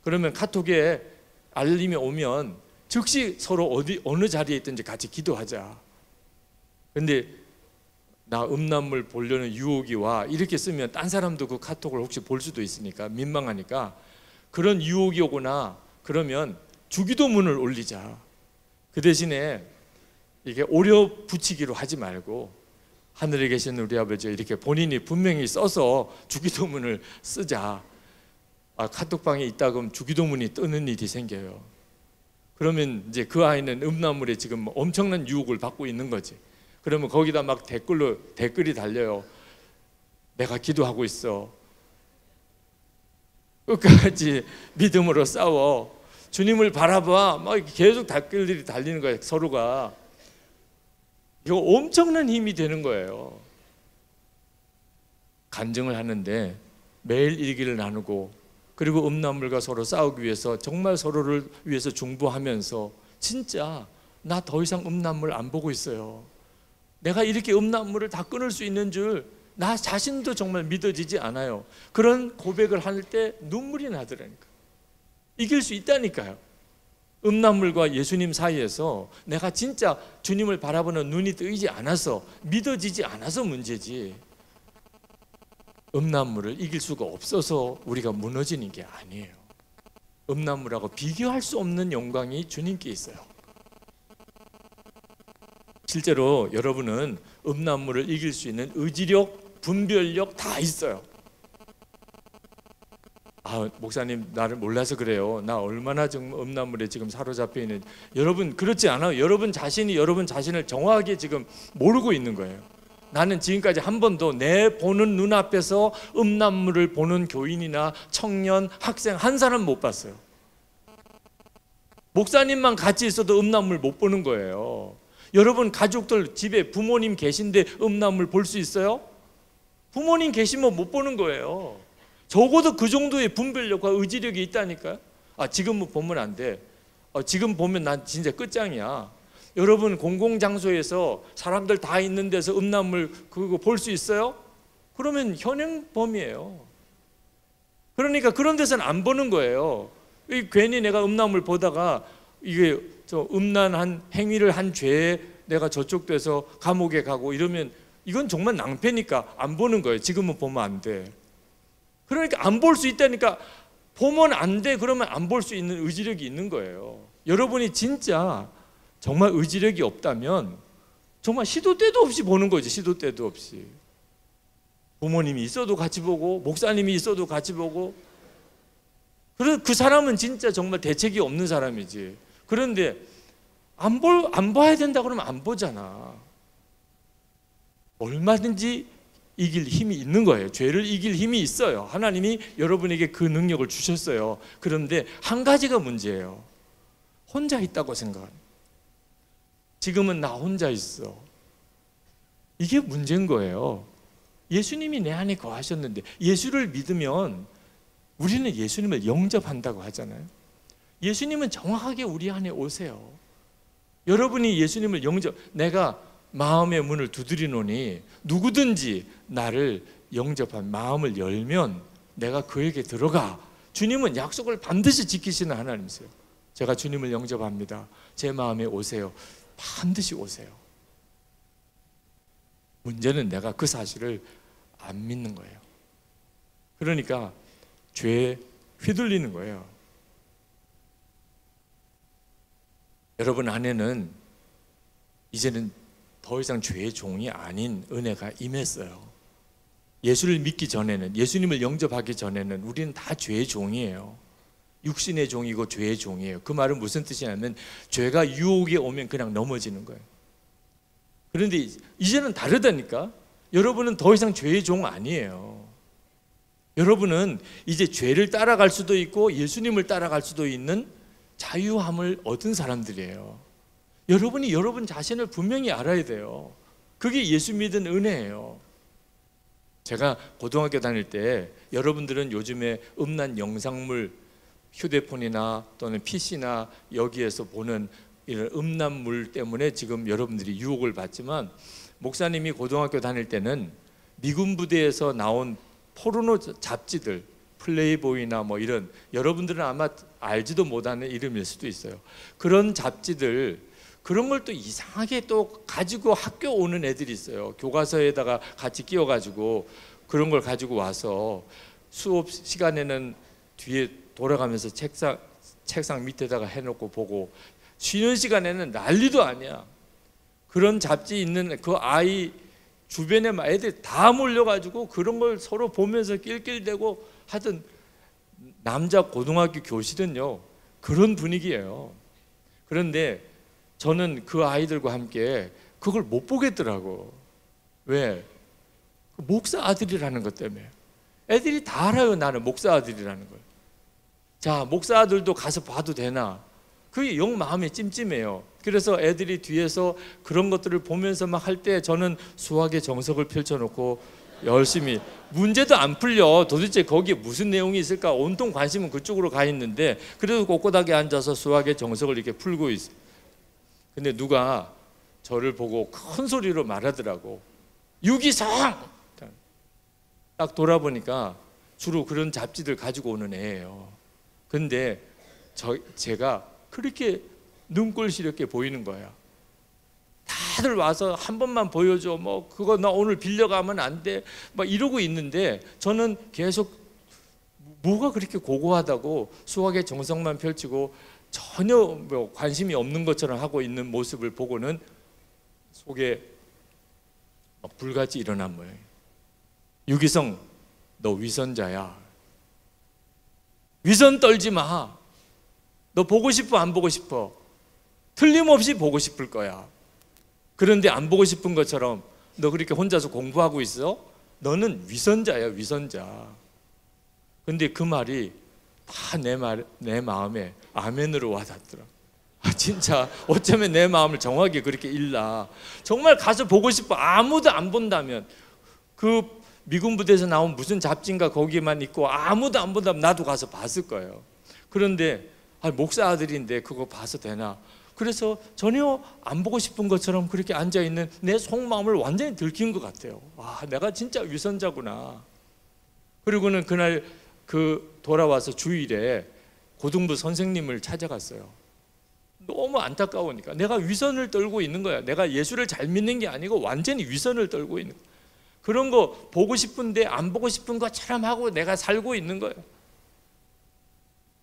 그러면 카톡에 알림이 오면 즉시 서로 어느 자리에 있든지 같이 기도하자. 근데 나 음란물 보려는 유혹이 와, 이렇게 쓰면 딴 사람도 그 카톡을 혹시 볼 수도 있으니까 민망하니까, 그런 유혹이 오거나 그러면 주기도문을 올리자. 그 대신에 이게 오려 붙이기로 하지 말고, 하늘에 계신 우리 아버지 이렇게 본인이 분명히 써서 주기도문을 쓰자. 카톡방에 있다 그러면 주기도문이 뜨는 일이 생겨요. 그러면 이제 그 아이는 음란물에 지금 엄청난 유혹을 받고 있는 거지. 그러면 거기다 막 댓글이 달려요. 내가 기도하고 있어, 끝까지 믿음으로 싸워, 주님을 바라봐, 막 계속 댓글들이 달리는 거예요. 서로가. 이거 엄청난 힘이 되는 거예요. 간증을 하는데 매일 일기를 나누고, 그리고 음란물과 서로 싸우기 위해서 정말 서로를 위해서 중보하면서, 진짜 나 더 이상 음란물 안 보고 있어요, 내가 이렇게 음란물을 다 끊을 수 있는 줄 나 자신도 정말 믿어지지 않아요. 그런 고백을 할 때 눈물이 나더라니까. 이길 수 있다니까요. 음란물과 예수님 사이에서 내가 진짜 주님을 바라보는 눈이 뜨이지 않아서, 믿어지지 않아서 문제지, 음란물을 이길 수가 없어서 우리가 무너지는 게 아니에요. 음란물하고 비교할 수 없는 영광이 주님께 있어요. 실제로 여러분은 음란물을 이길 수 있는 의지력, 분별력 다 있어요. 목사님 나를 몰라서 그래요, 나 얼마나 지금 음란물에 지금 사로잡혀 있는. 여러분 그렇지 않아요. 여러분 자신이 여러분 자신을 정확하게 지금 모르고 있는 거예요. 나는 지금까지 한 번도 내 보는 눈앞에서 음란물을 보는 교인이나 청년, 학생 한 사람 못 봤어요. 목사님만 같이 있어도 음란물 못 보는 거예요. 여러분 가족들 집에 부모님 계신데 음란물 볼 수 있어요? 부모님 계시면 못 보는 거예요. 적어도 그 정도의 분별력과 의지력이 있다니까요. 지금 보면 안 돼, 지금 보면 난 진짜 끝장이야. 여러분 공공장소에서 사람들 다 있는 데서 음란물 그거 볼 수 있어요? 그러면 현행범이에요. 그러니까 그런 데서는 안 보는 거예요. 괜히 내가 음란물 보다가 이게 저 음란한 행위를 한 죄에 내가 저쪽 돼서 감옥에 가고 이러면 이건 정말 낭패니까 안 보는 거예요. 지금은 보면 안 돼. 그러니까 안 볼 수 있다니까. 보면 안 돼 그러면 안 볼 수 있는 의지력이 있는 거예요. 여러분이 진짜 정말 의지력이 없다면 정말 시도 때도 없이 보는 거지. 시도 때도 없이. 부모님이 있어도 같이 보고 목사님이 있어도 같이 보고. 그래서 그 사람은 진짜 정말 대책이 없는 사람이지. 그런데 안 봐야 된다 그러면 안 보잖아. 얼마든지 이길 힘이 있는 거예요. 죄를 이길 힘이 있어요. 하나님이 여러분에게 그 능력을 주셨어요. 그런데 한 가지가 문제예요. 혼자 있다고 생각합니다. 지금은 나 혼자 있어. 이게 문제인 거예요. 예수님이 내 안에 거하셨는데, 예수를 믿으면 우리는 예수님을 영접한다고 하잖아요. 예수님은 정확하게 우리 안에 오세요. 여러분이 예수님을 내가 마음의 문을 두드리노니 누구든지 나를 영접한 마음을 열면 내가 그에게 들어가. 주님은 약속을 반드시 지키시는 하나님이세요. 제가 주님을 영접합니다. 제 마음에 오세요. 반드시 오세요. 문제는 내가 그 사실을 안 믿는 거예요. 그러니까 죄에 휘둘리는 거예요. 여러분 안에는 이제는 더 이상 죄의 종이 아닌 은혜가 임했어요. 예수를 믿기 전에는, 예수님을 영접하기 전에는 우리는 다 죄의 종이에요. 육신의 종이고 죄의 종이에요. 그 말은 무슨 뜻이냐면 죄가 유혹에 오면 그냥 넘어지는 거예요. 그런데 이제는 다르다니까. 여러분은 더 이상 죄의 종 아니에요. 여러분은 이제 죄를 따라갈 수도 있고 예수님을 따라갈 수도 있는 자유함을 얻은 사람들이에요. 여러분이 여러분 자신을 분명히 알아야 돼요. 그게 예수 믿은 은혜예요. 제가 고등학교 다닐 때 여러분들은 요즘에 음란 영상물 휴대폰이나 또는 PC나 여기에서 보는 이런 음란물 때문에 지금 여러분들이 유혹을 받지만, 목사님이 고등학교 다닐 때는 미군 부대에서 나온 포르노 잡지들, 플레이보이나 뭐 이런, 여러분들은 아마 알지도 못하는 이름일 수도 있어요. 그런 잡지들, 그런 걸 또 이상하게 또 가지고 학교 오는 애들이 있어요. 교과서에다가 같이 끼워가지고 그런 걸 가지고 와서 수업 시간에는 뒤에 돌아가면서 책상 밑에다가 해놓고 보고, 쉬는 시간에는 난리도 아니야. 그런 잡지 있는 그 아이 주변에 애들 다 몰려가지고 그런 걸 서로 보면서 낄낄대고 하던 남자 고등학교 교실은요 그런 분위기예요. 그런데 저는 그 아이들과 함께 그걸 못 보겠더라고. 왜? 목사 아들이라는 것 때문에. 애들이 다 알아요. 나는 목사 아들이라는 걸. 자, 목사 아들도 가서 봐도 되나? 그게 영 마음이 찜찜해요. 그래서 애들이 뒤에서 그런 것들을 보면서 막 할 때 저는 수학의 정석을 펼쳐놓고 열심히, 문제도 안 풀려. 도대체 거기에 무슨 내용이 있을까? 온통 관심은 그쪽으로 가 있는데 그래도 꼿꼿하게 앉아서 수학의 정석을 이렇게 풀고 있어요. 근데 누가 저를 보고 큰 소리로 말하더라고. 유기성! 딱 돌아보니까 주로 그런 잡지들 가지고 오는 애예요. 근데 제가 그렇게 눈꼴시렵게 보이는 거야. 다들 와서 한 번만 보여줘. 뭐 그거 나 오늘 빌려가면 안 돼. 막 이러고 있는데 저는 계속 뭐가 그렇게 고고하다고 수학의 정석만 펼치고 전혀 뭐 관심이 없는 것처럼 하고 있는 모습을 보고는 속에 막 불같이 일어난 모양이에요. 유기성, 너 위선자야. 위선 떨지 마. 너 보고 싶어 안 보고 싶어? 틀림없이 보고 싶을 거야. 그런데 안 보고 싶은 것처럼 너 그렇게 혼자서 공부하고 있어? 너는 위선자야, 위선자. 근데 그 말이 다 내 마음에 아멘으로 와닿더라. 진짜 어쩌면 내 마음을 정확하게 그렇게 읽나. 정말 가서 보고 싶어. 아무도 안 본다면, 그 미군 부대에서 나온 무슨 잡지인가 거기에만 있고 아무도 안 본다면 나도 가서 봤을 거예요. 그런데 목사 아들인데 그거 봐서 되나? 그래서 전혀 안 보고 싶은 것처럼 그렇게 앉아있는 내 속마음을 완전히 들킨 것 같아요. 내가 진짜 위선자구나. 그리고는 그날 돌아와서 주일에 고등부 선생님을 찾아갔어요. 너무 안타까우니까. 내가 위선을 떨고 있는 거야. 내가 예수를 잘 믿는 게 아니고 완전히 위선을 떨고 있는 거야. 그런 거 보고 싶은데 안 보고 싶은 것처럼 하고 내가 살고 있는 거예요.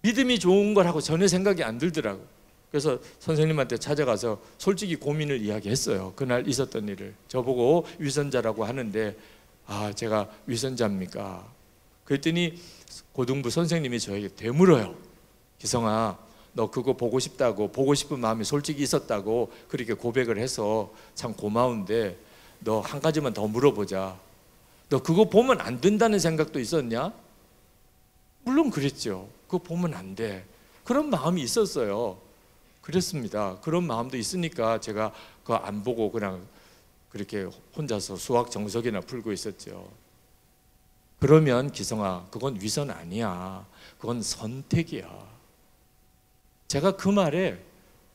믿음이 좋은 거라고 전혀 생각이 안 들더라고. 그래서 선생님한테 찾아가서 솔직히 고민을 이야기했어요. 그날 있었던 일을. 저보고 위선자라고 하는데 제가 위선자입니까? 그랬더니 고등부 선생님이 저에게 되물어요. 기성아, 너 그거 보고 싶다고, 보고 싶은 마음이 솔직히 있었다고 그렇게 고백을 해서 참 고마운데 너 한 가지만 더 물어보자. 너 그거 보면 안 된다는 생각도 있었냐? 물론 그랬죠. 그거 보면 안 돼. 그런 마음이 있었어요. 그랬습니다. 그런 마음도 있으니까 제가 그거 안 보고 그냥 그렇게 혼자서 수학 정석이나 풀고 있었죠. 그러면 기성아, 그건 위선 아니야. 그건 선택이야. 제가 그 말에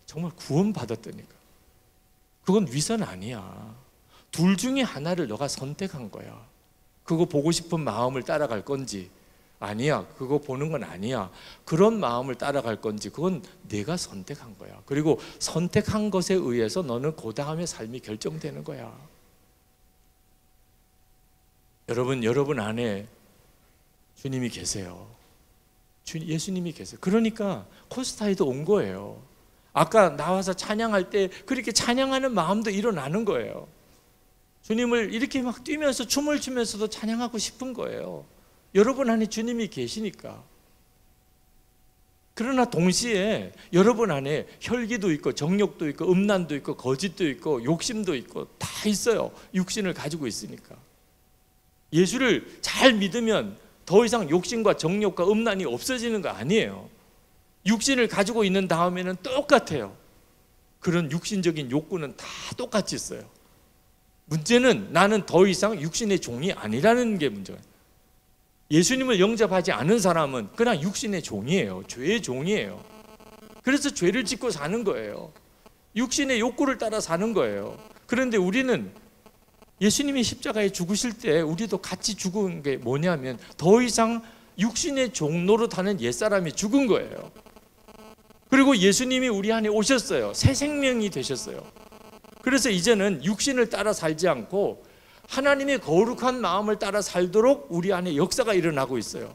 정말 구원받았다니까. 그건 위선 아니야. 둘 중에 하나를 너가 선택한 거야. 그거 보고 싶은 마음을 따라갈 건지, 아니야, 그거 보는 건 아니야, 그런 마음을 따라갈 건지, 그건 내가 선택한 거야. 그리고 선택한 것에 의해서 너는 그 다음에 삶이 결정되는 거야. 여러분 안에 주님이 계세요. 예수님이 계세요. 그러니까 코스타에도 온 거예요. 아까 나와서 찬양할 때 그렇게 찬양하는 마음도 일어나는 거예요. 주님을 이렇게 막 뛰면서 춤을 추면서도 찬양하고 싶은 거예요. 여러분 안에 주님이 계시니까. 그러나 동시에 여러분 안에 혈기도 있고 정욕도 있고 음란도 있고 거짓도 있고 욕심도 있고 다 있어요. 육신을 가지고 있으니까. 예수를 잘 믿으면 더 이상 욕심과 정욕과 음란이 없어지는 거 아니에요. 육신을 가지고 있는 다음에는 똑같아요. 그런 육신적인 욕구는 다 똑같이 있어요. 문제는 나는 더 이상 육신의 종이 아니라는 게 문제예요. 예수님을 영접하지 않은 사람은 그냥 육신의 종이에요. 죄의 종이에요. 그래서 죄를 짓고 사는 거예요. 육신의 욕구를 따라 사는 거예요. 그런데 우리는 예수님이 십자가에 죽으실 때 우리도 같이 죽은 게 뭐냐면 더 이상 육신의 종 노릇하는 옛사람이 죽은 거예요. 그리고 예수님이 우리 안에 오셨어요. 새 생명이 되셨어요. 그래서 이제는 육신을 따라 살지 않고 하나님의 거룩한 마음을 따라 살도록 우리 안에 역사가 일어나고 있어요.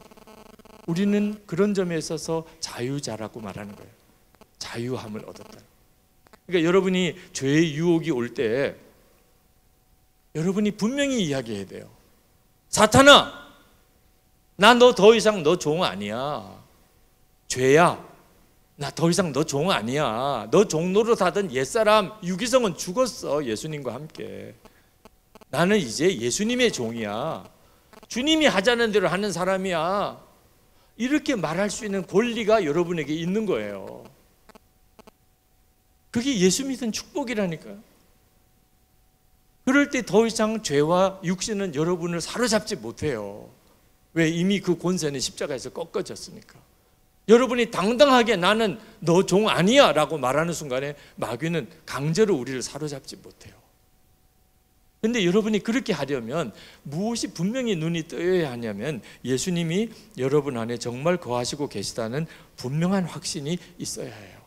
우리는 그런 점에 있어서 자유자라고 말하는 거예요. 자유함을 얻었다. 그러니까 여러분이 죄의 유혹이 올 때 여러분이 분명히 이야기해야 돼요. 사탄아, 나 너 더 이상 너 종 아니야. 죄야. 나 더 이상 너 종 아니야. 너 종노릇 하던 옛사람 유기성은 죽었어. 예수님과 함께. 나는 이제 예수님의 종이야. 주님이 하자는 대로 하는 사람이야. 이렇게 말할 수 있는 권리가 여러분에게 있는 거예요. 그게 예수 믿은 축복이라니까요. 그럴 때 더 이상 죄와 육신은 여러분을 사로잡지 못해요. 왜? 이미 그 권세는 십자가에서 꺾어졌으니까. 여러분이 당당하게 나는 너 종 아니야 라고 말하는 순간에 마귀는 강제로 우리를 사로잡지 못해요. 근데 여러분이 그렇게 하려면 무엇이 분명히 눈이 뜨여야 하냐면 예수님이 여러분 안에 정말 거하시고 계시다는 분명한 확신이 있어야 해요.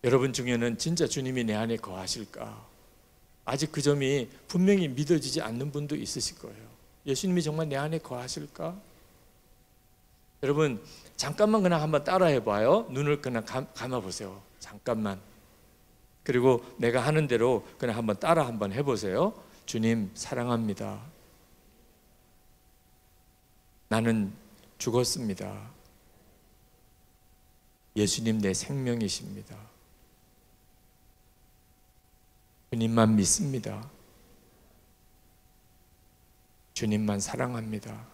여러분 중에는 진짜 주님이 내 안에 거하실까? 아직 그 점이 분명히 믿어지지 않는 분도 있으실 거예요. 예수님이 정말 내 안에 거하실까? 여러분 잠깐만 그냥 한번 따라해 봐요. 눈을 그냥 감아 보세요. 잠깐만. 그리고 내가 하는 대로 그냥 한번 따라 한번 해보세요. 주님 사랑합니다. 나는 죽었습니다. 예수님 내 생명이십니다. 주님만 믿습니다. 주님만 사랑합니다.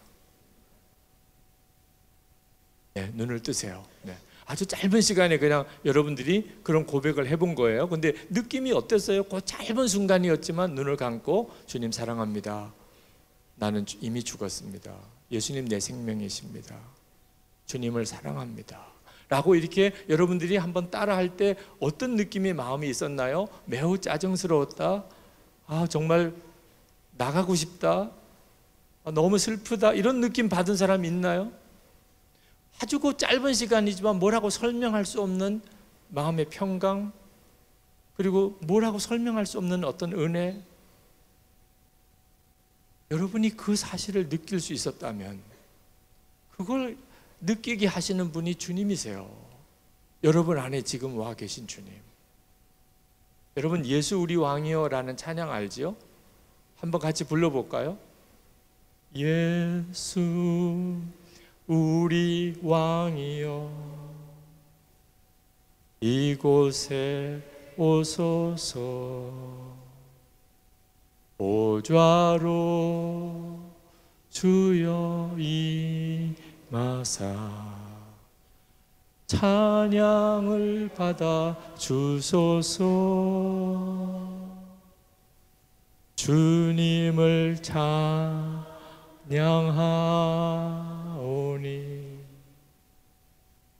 네, 눈을 뜨세요. 네. 아주 짧은 시간에 그냥 여러분들이 그런 고백을 해본 거예요. 근데 느낌이 어땠어요? 그 짧은 순간이었지만 눈을 감고 주님 사랑합니다. 나는 이미 죽었습니다. 예수님 내 생명이십니다. 주님을 사랑합니다. 라고 이렇게 여러분들이 한번 따라할 때 어떤 느낌의 마음이 있었나요? 매우 짜증스러웠다. 정말 나가고 싶다. 너무 슬프다. 이런 느낌 받은 사람 있나요? 아주 그 짧은 시간이지만 뭐라고 설명할 수 없는 마음의 평강, 그리고 뭐라고 설명할 수 없는 어떤 은혜, 여러분이 그 사실을 느낄 수 있었다면 그걸 느끼게 하시는 분이 주님이세요. 여러분 안에 지금 와 계신 주님. 여러분, 예수 우리 왕이여 라는 찬양 알지요? 한번 같이 불러볼까요? 예수 우리 왕이여 이곳에 오소서 보좌로 주여 임하사 찬양을 받아 주소서. 주님을 찬양하오니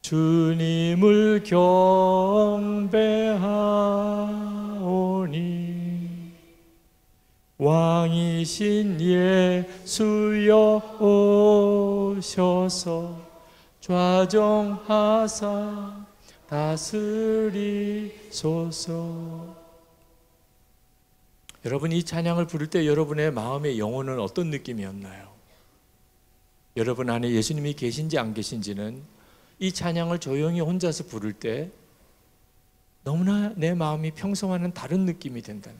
주님을 경배하오니 왕이신 예수여 오셔서 좌정하사 다스리소서. 여러분, 이 찬양을 부를 때 여러분의 마음의 영혼은 어떤 느낌이었나요? 여러분 안에 예수님이 계신지 안 계신지는 이 찬양을 조용히 혼자서 부를 때 너무나 내 마음이 평소와는 다른 느낌이 된다는,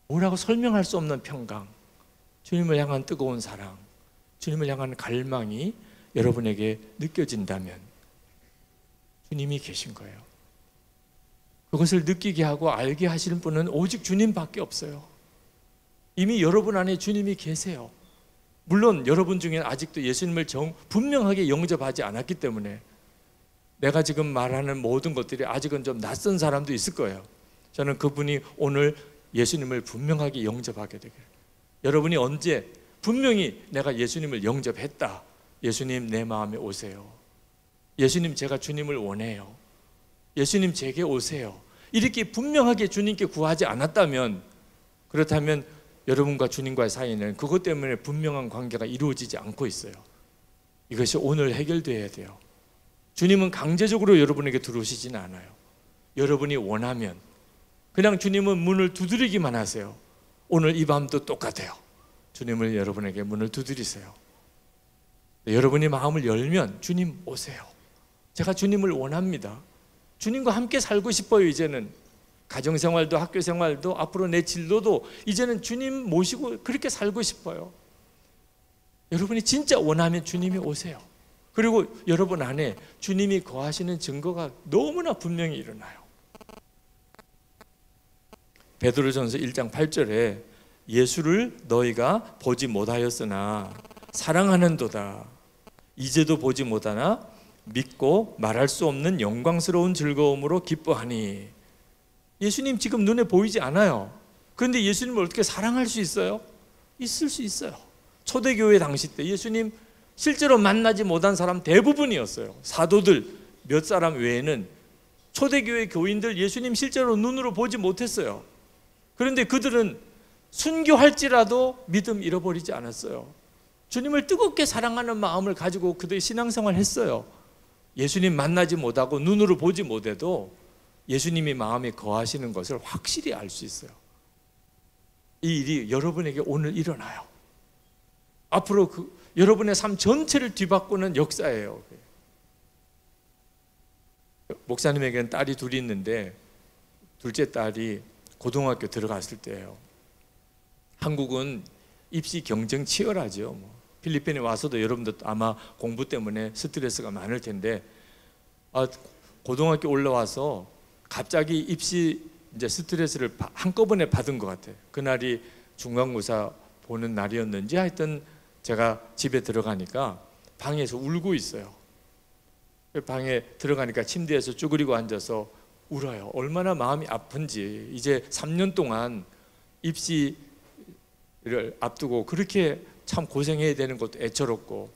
뭐라고 설명할 수 없는 평강, 주님을 향한 뜨거운 사랑, 주님을 향한 갈망이 여러분에게 느껴진다면 주님이 계신 거예요. 그것을 느끼게 하고 알게 하시는 분은 오직 주님밖에 없어요. 이미 여러분 안에 주님이 계세요. 물론 여러분 중에 아직도 예수님을 분명하게 영접하지 않았기 때문에 내가 지금 말하는 모든 것들이 아직은 좀 낯선 사람도 있을 거예요. 저는 그분이 오늘 예수님을 분명하게 영접하게 되기를, 여러분이 언제 분명히 내가 예수님을 영접했다, 예수님 내 마음에 오세요, 예수님 제가 주님을 원해요, 예수님 제게 오세요, 이렇게 분명하게 주님께 구하지 않았다면, 그렇다면 여러분과 주님과의 사이는 그것 때문에 분명한 관계가 이루어지지 않고 있어요. 이것이 오늘 해결돼야 돼요. 주님은 강제적으로 여러분에게 들어오시지는 않아요. 여러분이 원하면 그냥 주님은 문을 두드리기만 하세요. 오늘 이 밤도 똑같아요. 주님을 여러분에게 문을 두드리세요. 여러분이 마음을 열면 주님 오세요. 제가 주님을 원합니다. 주님과 함께 살고 싶어요. 이제는 가정생활도 학교생활도 앞으로 내 진로도 이제는 주님 모시고 그렇게 살고 싶어요. 여러분이 진짜 원하면 주님이 오세요. 그리고 여러분 안에 주님이 거하시는 증거가 너무나 분명히 일어나요. 베드로전서 1장 8절에 예수를 너희가 보지 못하였으나 사랑하는도다. 이제도 보지 못하나 믿고 말할 수 없는 영광스러운 즐거움으로 기뻐하니. 예수님 지금 눈에 보이지 않아요. 그런데 예수님을 어떻게 사랑할 수 있어요? 있을 수 있어요. 초대교회 당시 때 예수님 실제로 만나지 못한 사람 대부분이었어요. 사도들 몇 사람 외에는 초대교회 교인들 예수님 실제로 눈으로 보지 못했어요. 그런데 그들은 순교할지라도 믿음 잃어버리지 않았어요. 주님을 뜨겁게 사랑하는 마음을 가지고 그들이 신앙생활을 했어요. 예수님 만나지 못하고 눈으로 보지 못해도 예수님이 마음에 거하시는 것을 확실히 알 수 있어요. 이 일이 여러분에게 오늘 일어나요. 앞으로 여러분의 삶 전체를 뒤바꾸는 역사예요. 목사님에게는 딸이 둘이 있는데 둘째 딸이 고등학교 들어갔을 때예요. 한국은 입시 경쟁 치열하죠. 필리핀에 와서도 여러분들 아마 공부 때문에 스트레스가 많을 텐데, 고등학교 올라와서 갑자기 입시 이제 스트레스를 한꺼번에 받은 것 같아요. 그날이 중간고사 보는 날이었는지 하여튼 제가 집에 들어가니까 방에서 울고 있어요. 방에 들어가니까 침대에서 쭈그리고 앉아서 울어요. 얼마나 마음이 아픈지. 이제 3년 동안 입시를 앞두고 그렇게 참 고생해야 되는 것도 애처롭고,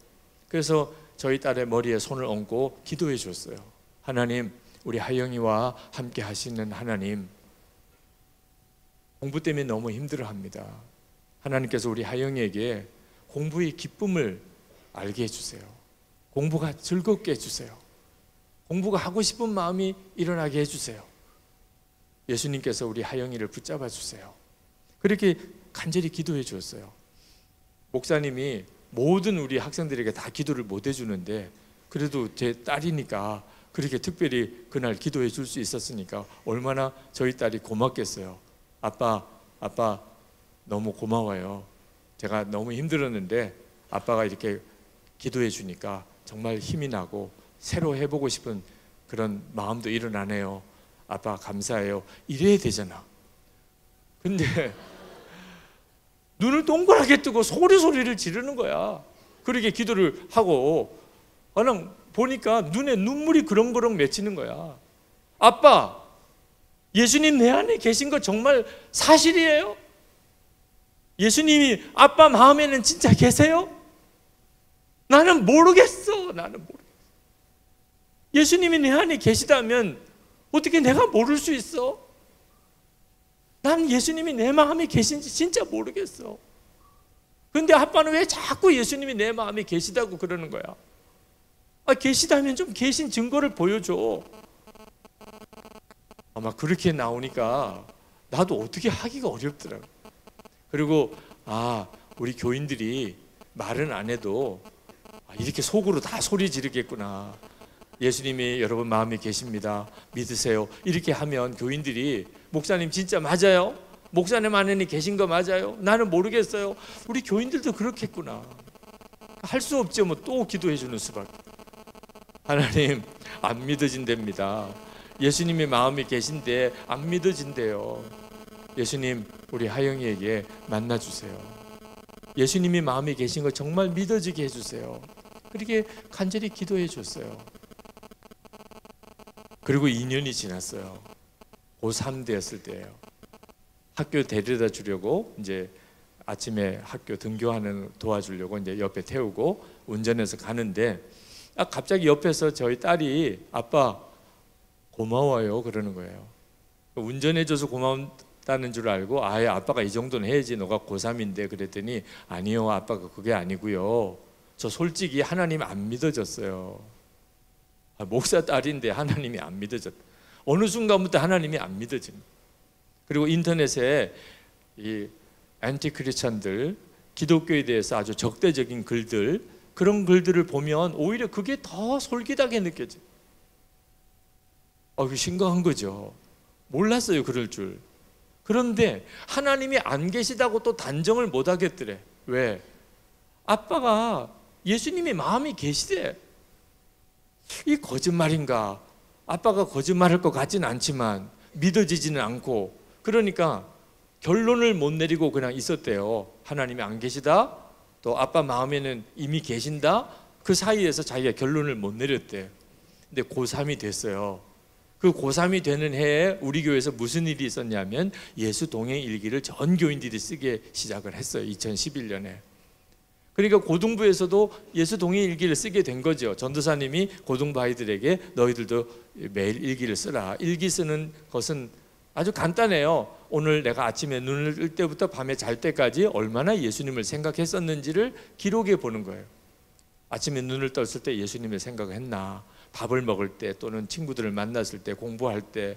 그래서 저희 딸의 머리에 손을 얹고 기도해 줬어요. 하나님, 우리 하영이와 함께 하시는 하나님, 공부 때문에 너무 힘들어합니다. 하나님께서 우리 하영이에게 공부의 기쁨을 알게 해주세요. 공부가 즐겁게 해주세요. 공부가 하고 싶은 마음이 일어나게 해주세요. 예수님께서 우리 하영이를 붙잡아 주세요. 그렇게 간절히 기도해 주었어요. 목사님이 모든 우리 학생들에게 다 기도를 못 해주는데 그래도 제 딸이니까 그렇게 특별히 그날 기도해 줄 수 있었으니까 얼마나 저희 딸이 고맙겠어요. 아빠 너무 고마워요. 제가 너무 힘들었는데 아빠가 이렇게 기도해 주니까 정말 힘이 나고 새로 해보고 싶은 그런 마음도 일어나네요. 아빠 감사해요. 이래야 되잖아. 근데 눈을 동그랗게 뜨고 소리를 지르는 거야. 그렇게 기도를 하고 그냥 보니까 눈에 눈물이 그렁그렁 맺히는 거야. 아빠, 예수님 내 안에 계신 거 정말 사실이에요? 예수님이 아빠 마음에는 진짜 계세요? 나는 모르겠어. 예수님이 내 안에 계시다면 어떻게 내가 모를 수 있어? 난 예수님이 내 마음에 계신지 진짜 모르겠어. 근데 아빠는 왜 자꾸 예수님이 내 마음에 계시다고 그러는 거야? 계시다면 좀 계신 증거를 보여줘. 아마 그렇게 나오니까 나도 어떻게 하기가 어렵더라고. 그리고 우리 교인들이 말은 안 해도 이렇게 속으로 다 소리 지르겠구나. 예수님이 여러분 마음에 계십니다. 믿으세요. 이렇게 하면 교인들이 목사님 진짜 맞아요? 목사님 안에 계신 거 맞아요? 나는 모르겠어요. 우리 교인들도 그렇겠구나. 할 수 없죠. 뭐 또 기도해 주는 수밖에. 하나님 안 믿어진답니다. 예수님이 마음에 계신데 안 믿어진대요. 예수님 우리 하영이에게 만나주세요. 예수님이 마음에 계신 거 정말 믿어지게 해주세요. 그렇게 간절히 기도해 줬어요. 그리고 2년이 지났어요. 고3 되었을 때예요. 학교 데려다 주려고 이제 아침에 학교 등교하는 도와주려고 이제 옆에 태우고 운전해서 가는데 갑자기 옆에서 저희 딸이 아빠 고마워요 그러는 거예요. 운전해줘서 고맙다는 줄 알고 아빠가 이 정도는 해야지 너가 고3인데 그랬더니 아니요 아빠가 그게 아니고요. 저 솔직히 하나님 안 믿어졌어요. 목사 딸인데 하나님이 안 믿어졌다. 어느 순간부터 하나님이 안 믿어집니다. 그리고 인터넷에 이 안티크리스천들 기독교에 대해서 아주 적대적인 글들 그런 글들을 보면 오히려 그게 더 솔깃하게 느껴져요. 그 심각한 거죠. 몰랐어요 그럴 줄. 그런데 하나님이 안 계시다고 또 단정을 못 하겠더래. 왜? 아빠가 예수님이 마음이 계시대. 이 거짓말인가? 아빠가 거짓말할 것 같지는 않지만 믿어지지는 않고 그러니까 결론을 못 내리고 그냥 있었대요. 하나님이 안 계시다? 또 아빠 마음에는 이미 계신다? 그 사이에서 자기가 결론을 못 내렸대. 근데 고3이 됐어요. 그 고3이 되는 해에 우리 교회에서 무슨 일이 있었냐면 예수 동행 일기를 전 교인들이 쓰게 시작을 했어요. 2011년에. 그러니까 고등부에서도 예수 동행 일기를 쓰게 된 거죠. 전도사님이 고등부 아이들에게 너희들도 매일 일기를 쓰라. 일기 쓰는 것은 아주 간단해요. 오늘 내가 아침에 눈을 뜰 때부터 밤에 잘 때까지 얼마나 예수님을 생각했었는지를 기록해 보는 거예요. 아침에 눈을 떴을 때 예수님을 생각했나? 밥을 먹을 때 또는 친구들을 만났을 때 공부할 때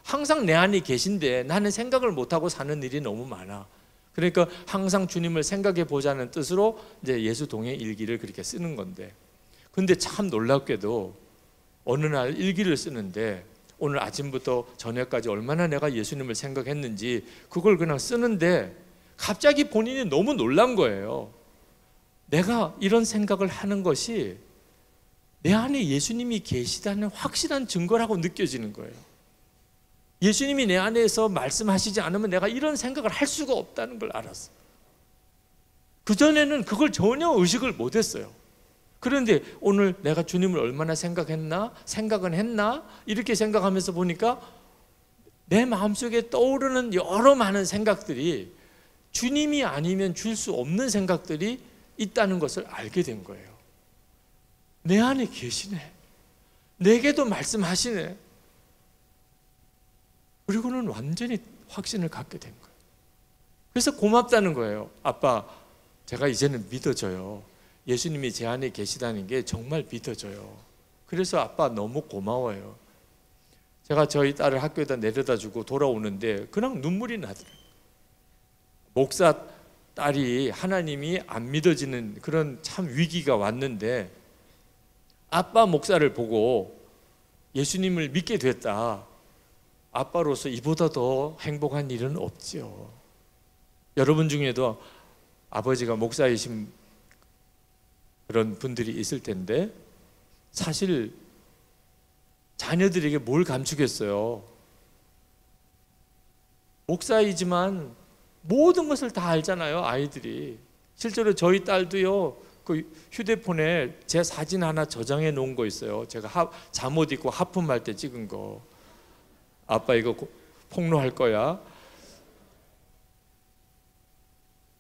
항상 내 안에 계신데 나는 생각을 못하고 사는 일이 너무 많아. 그러니까 항상 주님을 생각해 보자는 뜻으로 이제 예수 동행 일기를 그렇게 쓰는 건데 근데 참 놀랍게도 어느 날 일기를 쓰는데 오늘 아침부터 저녁까지 얼마나 내가 예수님을 생각했는지 그걸 그냥 쓰는데 갑자기 본인이 너무 놀란 거예요. 내가 이런 생각을 하는 것이 내 안에 예수님이 계시다는 확실한 증거라고 느껴지는 거예요. 예수님이 내 안에서 말씀하시지 않으면 내가 이런 생각을 할 수가 없다는 걸 알았어요. 그전에는 그걸 전혀 의식을 못했어요. 그런데 오늘 내가 주님을 얼마나 생각은 했나 이렇게 생각하면서 보니까 내 마음속에 떠오르는 여러 많은 생각들이 주님이 아니면 줄 수 없는 생각들이 있다는 것을 알게 된 거예요. 내 안에 계시네. 내게도 말씀하시네. 그리고는 완전히 확신을 갖게 된 거예요. 그래서 고맙다는 거예요. 아빠, 제가 이제는 믿어져요. 예수님이 제 안에 계시다는 게 정말 믿어져요. 그래서 아빠 너무 고마워요. 제가 저희 딸을 학교에다 내려다 주고 돌아오는데 그냥 눈물이 나더라고요. 목사 딸이 하나님이 안 믿어지는 그런 참 위기가 왔는데 아빠 목사를 보고 예수님을 믿게 됐다. 아빠로서 이보다 더 행복한 일은 없지요. 여러분 중에도 아버지가 목사이신 그런 분들이 있을 텐데 사실 자녀들에게 뭘 감추겠어요. 목사이지만 모든 것을 다 알잖아요, 아이들이. 실제로 저희 딸도요, 그 휴대폰에 제 사진 하나 저장해 놓은 거 있어요. 제가 잠옷 입고 하품할 때 찍은 거. 아빠 이거 폭로할 거야.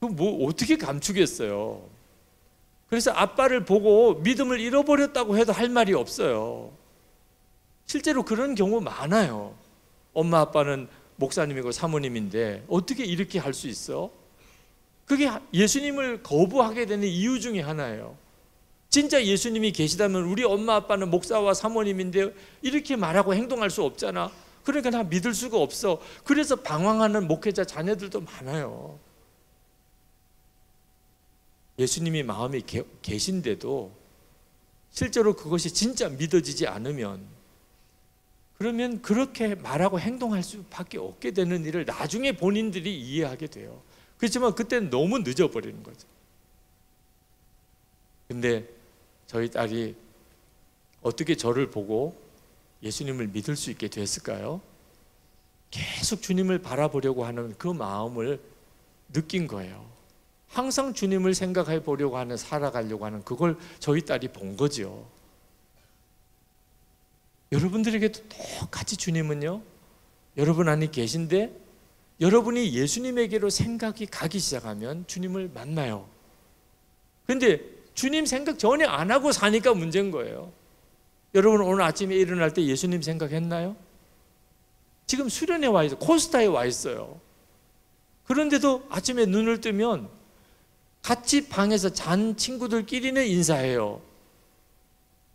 뭐 어떻게 감추겠어요. 그래서 아빠를 보고 믿음을 잃어버렸다고 해도 할 말이 없어요. 실제로 그런 경우 많아요. 엄마 아빠는 목사님이고 사모님인데 어떻게 이렇게 할 수 있어? 그게 예수님을 거부하게 되는 이유 중에 하나예요. 진짜 예수님이 계시다면 우리 엄마 아빠는 목사와 사모님인데 이렇게 말하고 행동할 수 없잖아. 그러니까 나 믿을 수가 없어. 그래서 방황하는 목회자 자녀들도 많아요. 예수님이 마음에 계신데도 실제로 그것이 진짜 믿어지지 않으면 그러면 그렇게 말하고 행동할 수밖에 없게 되는 일을 나중에 본인들이 이해하게 돼요. 그렇지만 그때는 너무 늦어버리는 거죠. 근데 저희 딸이 어떻게 저를 보고 예수님을 믿을 수 있게 됐을까요? 계속 주님을 바라보려고 하는 그 마음을 느낀 거예요. 항상 주님을 생각해 보려고 하는, 살아가려고 하는 그걸 저희 딸이 본 거죠. 여러분들에게도 똑같이 주님은요, 여러분 안에 계신데 여러분이 예수님에게로 생각이 가기 시작하면 주님을 만나요. 그런데 주님 생각 전혀 안 하고 사니까 문제인 거예요. 여러분 오늘 아침에 일어날 때 예수님 생각했나요? 지금 수련회 와 있어요. 코스타에 와 있어요. 그런데도 아침에 눈을 뜨면 같이 방에서 잔 친구들끼리는 인사해요.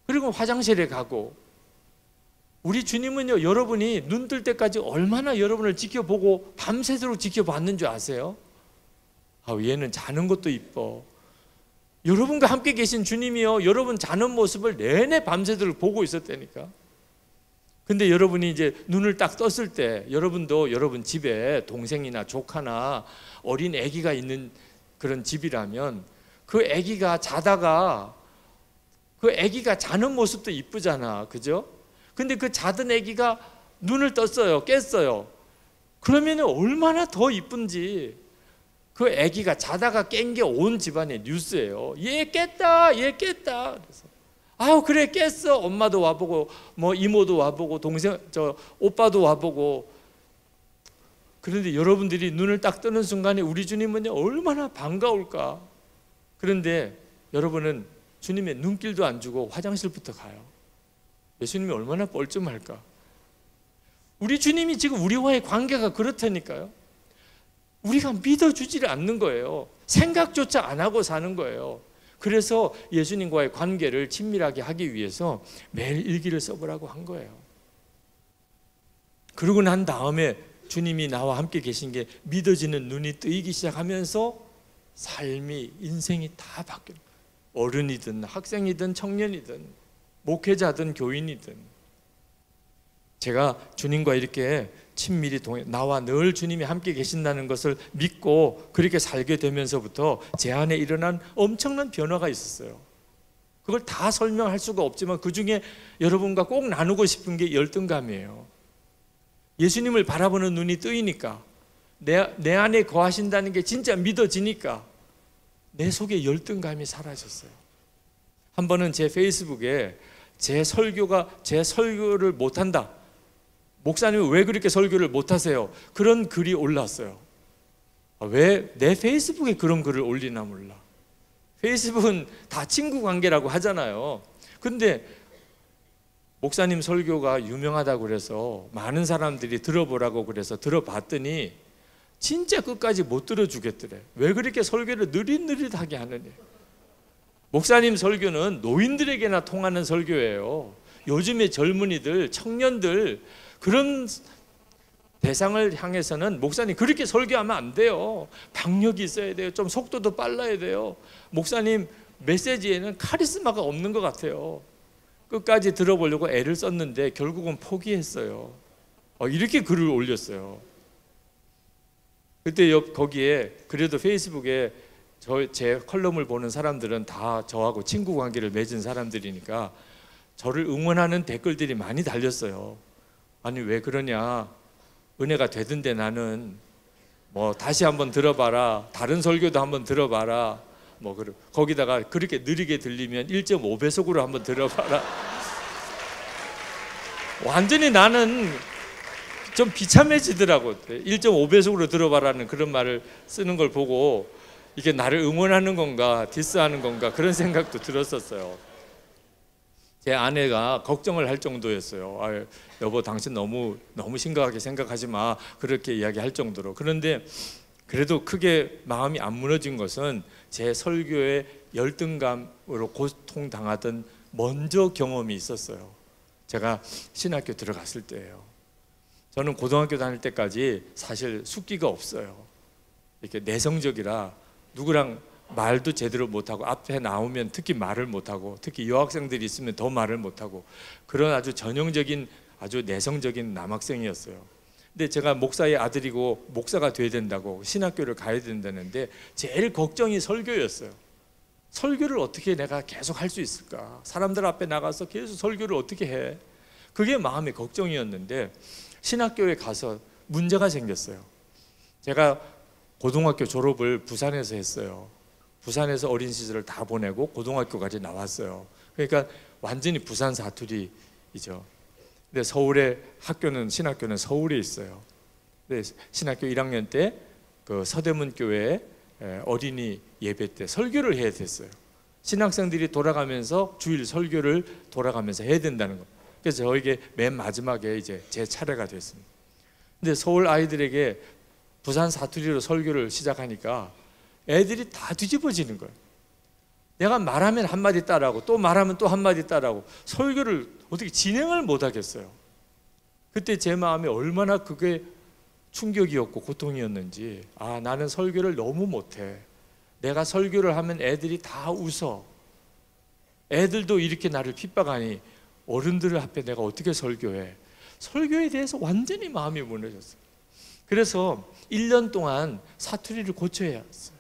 그리고 화장실에 가고. 우리 주님은요, 여러분이 눈 뜰 때까지 얼마나 여러분을 지켜보고 밤새도록 지켜봤는 줄 아세요? 얘는 자는 것도 이뻐. 여러분과 함께 계신 주님이요, 여러분 자는 모습을 내내 밤새도록 보고 있었다니까. 근데 여러분이 이제 눈을 딱 떴을 때 여러분도 여러분 집에 동생이나 조카나 어린 아기가 있는 그런 집이라면 그 아기가 자다가 그 아기가 자는 모습도 이쁘잖아. 그죠? 근데 그 자던 아기가 눈을 떴어요. 깼어요. 그러면 얼마나 더 이쁜지. 그 아기가 자다가 깬 게 온 집안의 뉴스예요. 얘 깼다, 얘 깼다. 그래서 아유 그래 깼어. 엄마도 와보고 뭐 이모도 와보고 동생 오빠도 와보고. 그런데 여러분들이 눈을 딱 뜨는 순간에 우리 주님은요 얼마나 반가울까. 그런데 여러분은 주님의 눈길도 안 주고 화장실부터 가요. 예수님이 얼마나 뻘쭘할까. 우리 주님이 지금 우리와의 관계가 그렇다니까요. 우리가 믿어주지를 않는 거예요. 생각조차 안 하고 사는 거예요. 그래서 예수님과의 관계를 친밀하게 하기 위해서 매일 일기를 써보라고 한 거예요. 그러고 난 다음에 주님이 나와 함께 계신 게 믿어지는 눈이 뜨이기 시작하면서 삶이, 인생이 다 바뀌어요. 어른이든 학생이든 청년이든 목회자든 교인이든. 제가 주님과 이렇게 친밀히 나와 늘 주님이 함께 계신다는 것을 믿고 그렇게 살게 되면서부터 제 안에 일어난 엄청난 변화가 있었어요. 그걸 다 설명할 수가 없지만 그 중에 여러분과 꼭 나누고 싶은 게 열등감이에요. 예수님을 바라보는 눈이 뜨이니까, 내 안에 거하신다는 게 진짜 믿어지니까 내 속에 열등감이 사라졌어요. 한 번은 제 페이스북에 제 설교를 못한다, 목사님은 왜 그렇게 설교를 못하세요? 그런 글이 올랐어요. 왜 내 페이스북에 그런 글을 올리나 몰라. 페이스북은 다 친구 관계라고 하잖아요. 근데 목사님 설교가 유명하다고 그래서 많은 사람들이 들어보라고 그래서 들어봤더니 진짜 끝까지 못 들어주겠더래. 왜 그렇게 설교를 느릿느릿하게 하느냐. 목사님 설교는 노인들에게나 통하는 설교예요. 요즘의 젊은이들, 청년들 그런 대상을 향해서는 목사님 그렇게 설교하면 안 돼요. 박력이 있어야 돼요. 좀 속도도 빨라야 돼요. 목사님 메시지에는 카리스마가 없는 것 같아요. 끝까지 들어보려고 애를 썼는데 결국은 포기했어요. 이렇게 글을 올렸어요. 그때 거기에 그래도 페이스북에 제 컬럼을 보는 사람들은 다 저하고 친구 관계를 맺은 사람들이니까 저를 응원하는 댓글들이 많이 달렸어요. 아니 왜 그러냐, 은혜가 되던데 나는 뭐 다시 한번 들어봐라, 다른 설교도 한번 들어봐라, 뭐 거기다가 그렇게 느리게 들리면 1.5배속으로 한번 들어봐라. 완전히 나는 좀 비참해지더라고. 1.5배속으로 들어봐라는 그런 말을 쓰는 걸 보고 이게 나를 응원하는 건가 디스하는 건가 그런 생각도 들었었어요. 제 아내가 걱정을 할 정도였어요. 여보 당신 너무 심각하게 생각하지 마, 그렇게 이야기할 정도로. 그런데 그래도 크게 마음이 안 무너진 것은 제 설교에 열등감으로 고통당하던 먼저 경험이 있었어요. 제가 신학교 들어갔을 때예요. 저는 고등학교 다닐 때까지 사실 숙기가 없어요. 이렇게 내성적이라 누구랑 말도 제대로 못하고, 앞에 나오면 특히 말을 못하고, 특히 여학생들이 있으면 더 말을 못하고, 그런 아주 전형적인 아주 내성적인 남학생이었어요. 근데 제가 목사의 아들이고 목사가 돼야 된다고 신학교를 가야 된다는데 제일 걱정이 설교였어요. 설교를 어떻게 내가 계속 할 수 있을까? 사람들 앞에 나가서 계속 설교를 어떻게 해? 그게 마음의 걱정이었는데 신학교에 가서 문제가 생겼어요. 제가 고등학교 졸업을 부산에서 했어요. 부산에서 어린 시절을 다 보내고 고등학교까지 나왔어요. 그러니까 완전히 부산 사투리이죠. 근데 서울에 신학교는 서울에 있어요. 근데 신학교 1학년 때 그 서대문 교회 어린이 예배 때 설교를 해야 됐어요. 신학생들이 돌아가면서 주일 설교를 돌아가면서 해야 된다는 거예요. 그래서 저에게 맨 마지막에 이제 제 차례가 됐습니다. 근데 서울 아이들에게 부산 사투리로 설교를 시작하니까 애들이 다 뒤집어지는 거예요. 내가 말하면 한마디 따라하고 또 말하면 또 한마디 따라하고 설교를 어떻게 진행을 못 하겠어요. 그때 제 마음이 얼마나 그게 충격이었고 고통이었는지, 나는 설교를 너무 못해. 내가 설교를 하면 애들이 다 웃어. 애들도 이렇게 나를 핍박하니 어른들 앞에 내가 어떻게 설교해. 설교에 대해서 완전히 마음이 무너졌어요. 그래서 1년 동안 사투리를 고쳐야 했어요.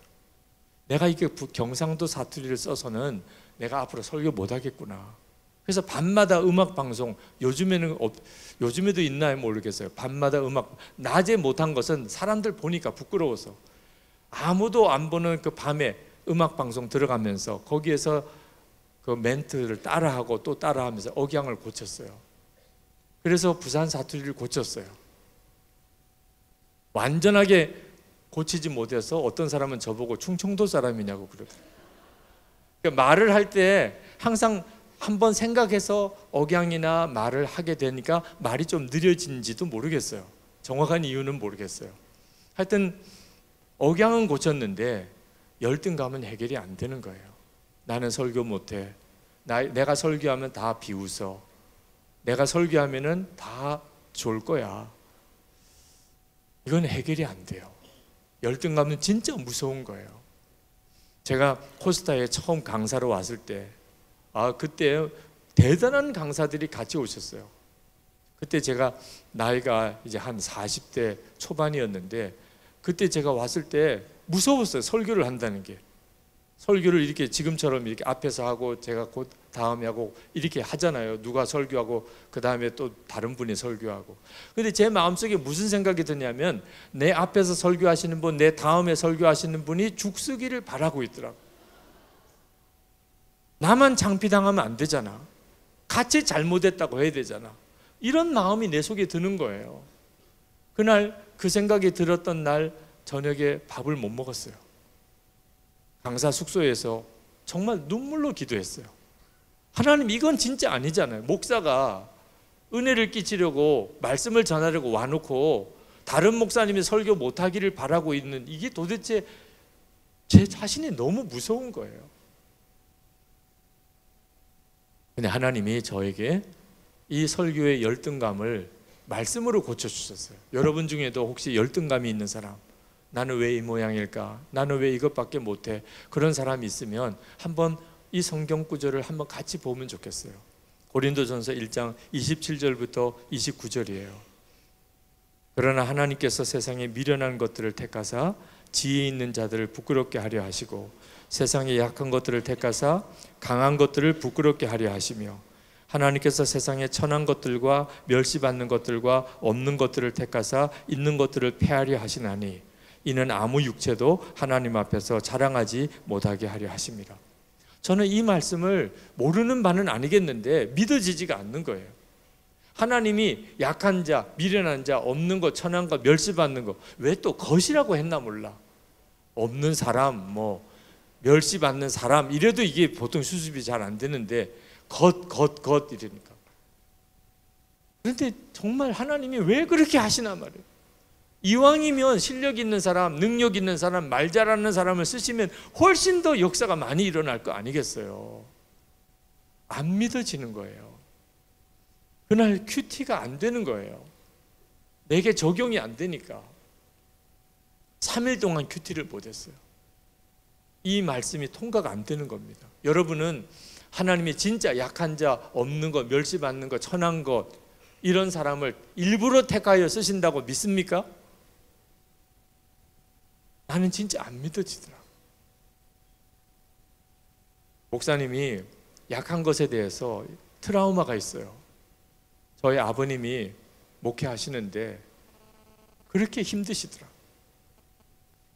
내가 이렇게 경상도 사투리를 써서는 내가 앞으로 설교 못 하겠구나. 그래서 밤마다 음악 방송, 요즘에도 있나요 모르겠어요. 밤마다 음악, 낮에 못한 것은 사람들 보니까 부끄러워서 아무도 안 보는 그 밤에 음악 방송 들어가면서 거기에서 그 멘트를 따라하고 또 따라하면서 억양을 고쳤어요. 그래서 부산 사투리를 고쳤어요. 완전하게 고치지 못해서 어떤 사람은 저보고 충청도 사람이냐고 그러더라고요. 그러니까 말을 할 때 항상 한번 생각해서 억양이나 말을 하게 되니까 말이 좀 느려진지도 모르겠어요. 정확한 이유는 모르겠어요. 하여튼 억양은 고쳤는데 열등감은 해결이 안 되는 거예요. 나는 설교 못해. 내가 설교하면 다 비웃어. 내가 설교하면은 다 좋을 거야. 이건 해결이 안 돼요. 열등감은 진짜 무서운 거예요. 제가 코스타에 처음 강사로 왔을 때 그때 대단한 강사들이 같이 오셨어요. 그때 제가 나이가 이제 한 40대 초반이었는데 그때 제가 왔을 때 무서웠어요. 설교를 한다는 게. 설교를 이렇게 지금처럼 이렇게 앞에서 하고 제가 곧 다음에 하고 이렇게 하잖아요. 누가 설교하고 그 다음에 또 다른 분이 설교하고. 근데 제 마음속에 무슨 생각이 드냐면 내 앞에서 설교하시는 분, 내 다음에 설교하시는 분이 죽쓰기를 바라고 있더라고요. 나만 창피당하면 안 되잖아. 같이 잘못했다고 해야 되잖아. 이런 마음이 내 속에 드는 거예요. 그날 그 생각이 들었던 날 저녁에 밥을 못 먹었어요. 강사 숙소에서 정말 눈물로 기도했어요. 하나님, 이건 진짜 아니잖아요. 목사가 은혜를 끼치려고 말씀을 전하려고 와놓고 다른 목사님이 설교 못하기를 바라고 있는, 이게 도대체 제 자신이 너무 무서운 거예요. 근데 하나님이 저에게 이 설교의 열등감을 말씀으로 고쳐주셨어요. 여러분 중에도 혹시 열등감이 있는 사람, 나는 왜 이 모양일까? 나는 왜 이것밖에 못해? 그런 사람이 있으면 한번 이 성경 구절을 한번 같이 보면 좋겠어요. 고린도전서 1장 27절부터 29절이에요. 그러나 하나님께서 세상에 미련한 것들을 택하사 지혜 있는 자들을 부끄럽게 하려 하시고 세상에 약한 것들을 택하사 강한 것들을 부끄럽게 하려 하시며 하나님께서 세상에 천한 것들과 멸시받는 것들과 없는 것들을 택하사 있는 것들을 폐하려 하시나니 이는 아무 육체도 하나님 앞에서 자랑하지 못하게 하려 하심이라. 저는 이 말씀을 모르는 바는 아니겠는데 믿어지지가 않는 거예요. 하나님이 약한 자, 미련한 자, 없는 것, 천한 것, 멸시받는 것, 왜 또 것이라고 했나 몰라. 없는 사람, 멸시받는 사람 이래도 이게 보통 수습이 잘 안 되는데 것 이러니까. 그런데 정말 하나님이 왜 그렇게 하시나 말이에요. 이왕이면 실력 있는 사람, 능력 있는 사람, 말 잘하는 사람을 쓰시면 훨씬 더 역사가 많이 일어날 거 아니겠어요. 안 믿어지는 거예요. 그날 큐티가 안 되는 거예요. 내게 적용이 안 되니까 3일 동안 큐티를 못했어요. 이 말씀이 통과가 안 되는 겁니다. 여러분은 하나님이 진짜 약한 자, 없는 것, 멸시받는 것, 천한 것 이런 사람을 일부러 택하여 쓰신다고 믿습니까? 나는 진짜 안 믿어지더라. 목사님이 약한 것에 대해서 트라우마가 있어요. 저희 아버님이 목회하시는데 그렇게 힘드시더라.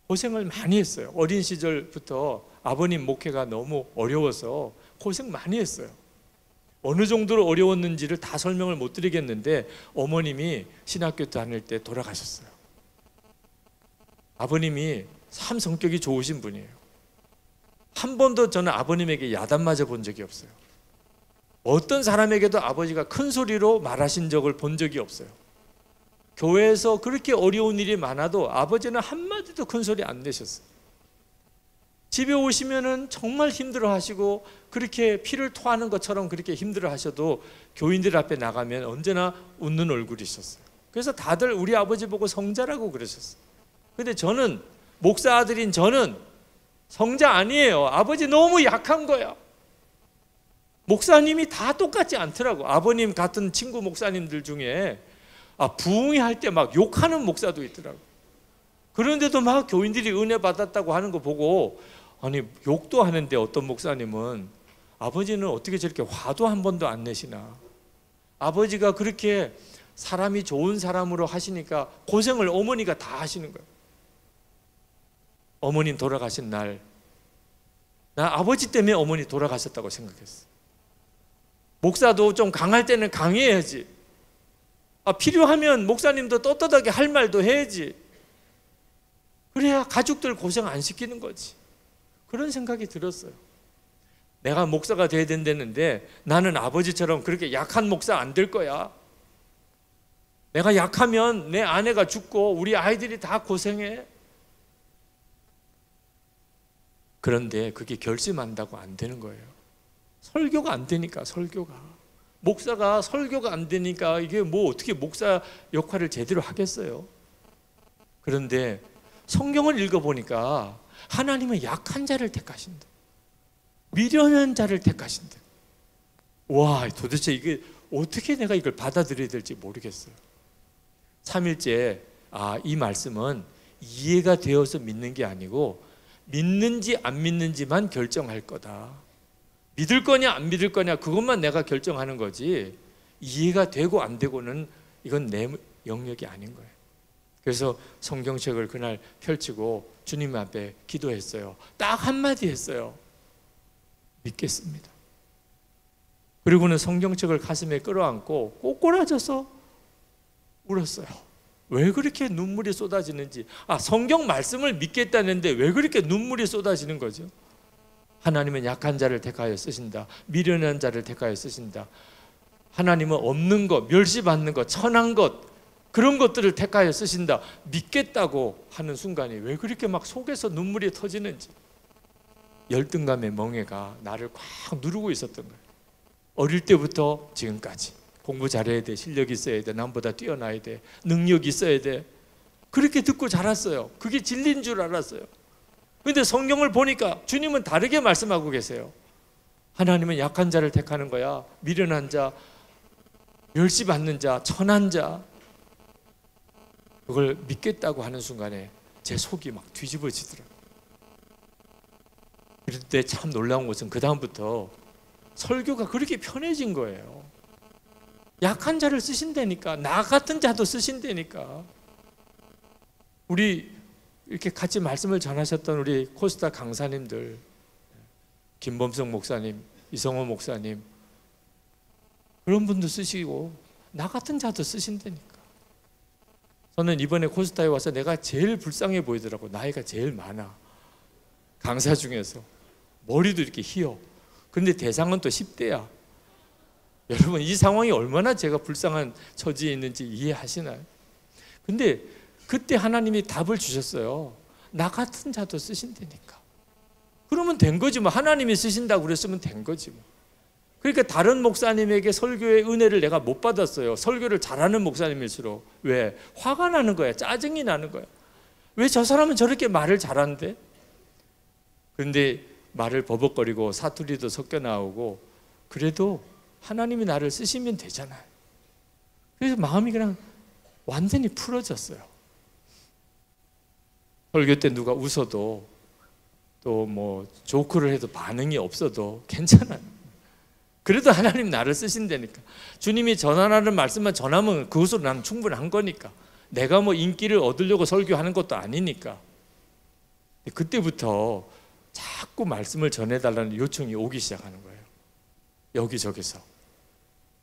고생을 많이 했어요. 어린 시절부터 아버님 목회가 너무 어려워서 고생 많이 했어요. 어느 정도로 어려웠는지를 다 설명을 못 드리겠는데 어머님이 신학교 다닐 때 돌아가셨어요. 아버님이 참 성격이 좋으신 분이에요. 한 번도 저는 아버님에게 야단 맞아 본 적이 없어요. 어떤 사람에게도 아버지가 큰 소리로 말하신 적을 본 적이 없어요. 교회에서 그렇게 어려운 일이 많아도 아버지는 한마디도 큰 소리 안 내셨어요. 집에 오시면은 정말 힘들어 하시고 그렇게 피를 토하는 것처럼 그렇게 힘들어 하셔도 교인들 앞에 나가면 언제나 웃는 얼굴이셨어요. 그래서 다들 우리 아버지 보고 성자라고 그러셨어요. 근데 저는 목사 아들인 저는 성자 아니에요. 아버지 너무 약한 거야. 목사님이 다 똑같지 않더라고. 아버님 같은 친구 목사님들 중에 부흥회 할 때 막 욕하는 목사도 있더라고. 그런데도 막 교인들이 은혜 받았다고 하는 거 보고 아니 욕도 하는데 어떤 목사님은 아버지는 어떻게 저렇게 화도 한 번도 안 내시나. 아버지가 그렇게 사람이 좋은 사람으로 하시니까 고생을 어머니가 다 하시는 거예요. 어머님 돌아가신 날 나 아버지 때문에 어머니 돌아가셨다고 생각했어. 목사도 좀 강할 때는 강해야지. 필요하면 목사님도 떳떳하게 할 말도 해야지. 그래야 가족들 고생 안 시키는 거지. 그런 생각이 들었어요. 내가 목사가 돼야 된다는데 나는 아버지처럼 그렇게 약한 목사 안 될 거야. 내가 약하면 내 아내가 죽고 우리 아이들이 다 고생해. 그런데 그게 결심한다고 안 되는 거예요. 설교가 안 되니까. 목사가 설교가 안 되니까 이게 어떻게 목사 역할을 제대로 하겠어요. 그런데 성경을 읽어보니까 하나님은 약한 자를 택하신다. 미련한 자를 택하신다. 와, 도대체 이게 어떻게 내가 이걸 받아들여야 될지 모르겠어요. 3일째 이 말씀은 이해가 되어서 믿는 게 아니고 믿는지 안 믿는지만 결정할 거다. 믿을 거냐 안 믿을 거냐 그것만 내가 결정하는 거지 이해가 되고 안 되고는 이건 내 영역이 아닌 거예요. 그래서 성경책을 그날 펼치고 주님 앞에 기도했어요. 딱 한마디 했어요. 믿겠습니다. 그리고는 성경책을 가슴에 끌어안고 꼬꾸라져서 울었어요. 왜 그렇게 눈물이 쏟아지는지. 성경 말씀을 믿겠다는데 왜 그렇게 눈물이 쏟아지는 거죠? 하나님은 약한 자를 택하여 쓰신다. 미련한 자를 택하여 쓰신다. 하나님은 없는 것, 멸시받는 것, 천한 것 그런 것들을 택하여 쓰신다. 믿겠다고 하는 순간에 왜 그렇게 막 속에서 눈물이 터지는지. 열등감의 멍에가 나를 꽉 누르고 있었던 거예요. 어릴 때부터 지금까지 공부 잘해야 돼, 실력 있어야 돼, 남보다 뛰어나야 돼, 능력 있어야 돼, 그렇게 듣고 자랐어요. 그게 진리인 줄 알았어요. 그런데 성경을 보니까 주님은 다르게 말씀하고 계세요. 하나님은 약한 자를 택하는 거야. 미련한 자, 멸시받는 자, 천한 자, 그걸 믿겠다고 하는 순간에 제 속이 막 뒤집어지더라고요. 그럴 때 참 놀라운 것은 그 다음부터 설교가 그렇게 편해진 거예요. 약한 자를 쓰신다니까, 나 같은 자도 쓰신다니까. 우리 이렇게 같이 말씀을 전하셨던 우리 코스타 강사님들, 김범석 목사님, 이성호 목사님, 그런 분도 쓰시고 나 같은 자도 쓰신다니까. 저는 이번에 코스타에 와서 내가 제일 불쌍해 보이더라고. 나이가 제일 많아, 강사 중에서. 머리도 이렇게 희어. 근데 대상은 또 10대야. 여러분, 이 상황이 얼마나 제가 불쌍한 처지에 있는지 이해하시나요? 근데 그때 하나님이 답을 주셨어요. 나 같은 자도 쓰신다니까. 그러면 된 거지 뭐. 하나님이 쓰신다고 그랬으면 된 거지 뭐. 그러니까 다른 목사님에게 설교의 은혜를 내가 못 받았어요. 설교를 잘하는 목사님일수록. 왜? 화가 나는 거야. 짜증이 나는 거야. 왜 저 사람은 저렇게 말을 잘하는데? 그런데 말을 버벅거리고 사투리도 섞여 나오고, 그래도 하나님이 나를 쓰시면 되잖아요. 그래서 마음이 그냥 완전히 풀어졌어요. 설교 때 누가 웃어도, 또 뭐 조크를 해도 반응이 없어도 괜찮아요. 그래도 하나님 나를 쓰신다니까. 주님이 전하라는 말씀만 전하면 그것으로 나는 충분한 거니까. 내가 뭐 인기를 얻으려고 설교하는 것도 아니니까. 그때부터 자꾸 말씀을 전해달라는 요청이 오기 시작하는 거예요. 여기저기서.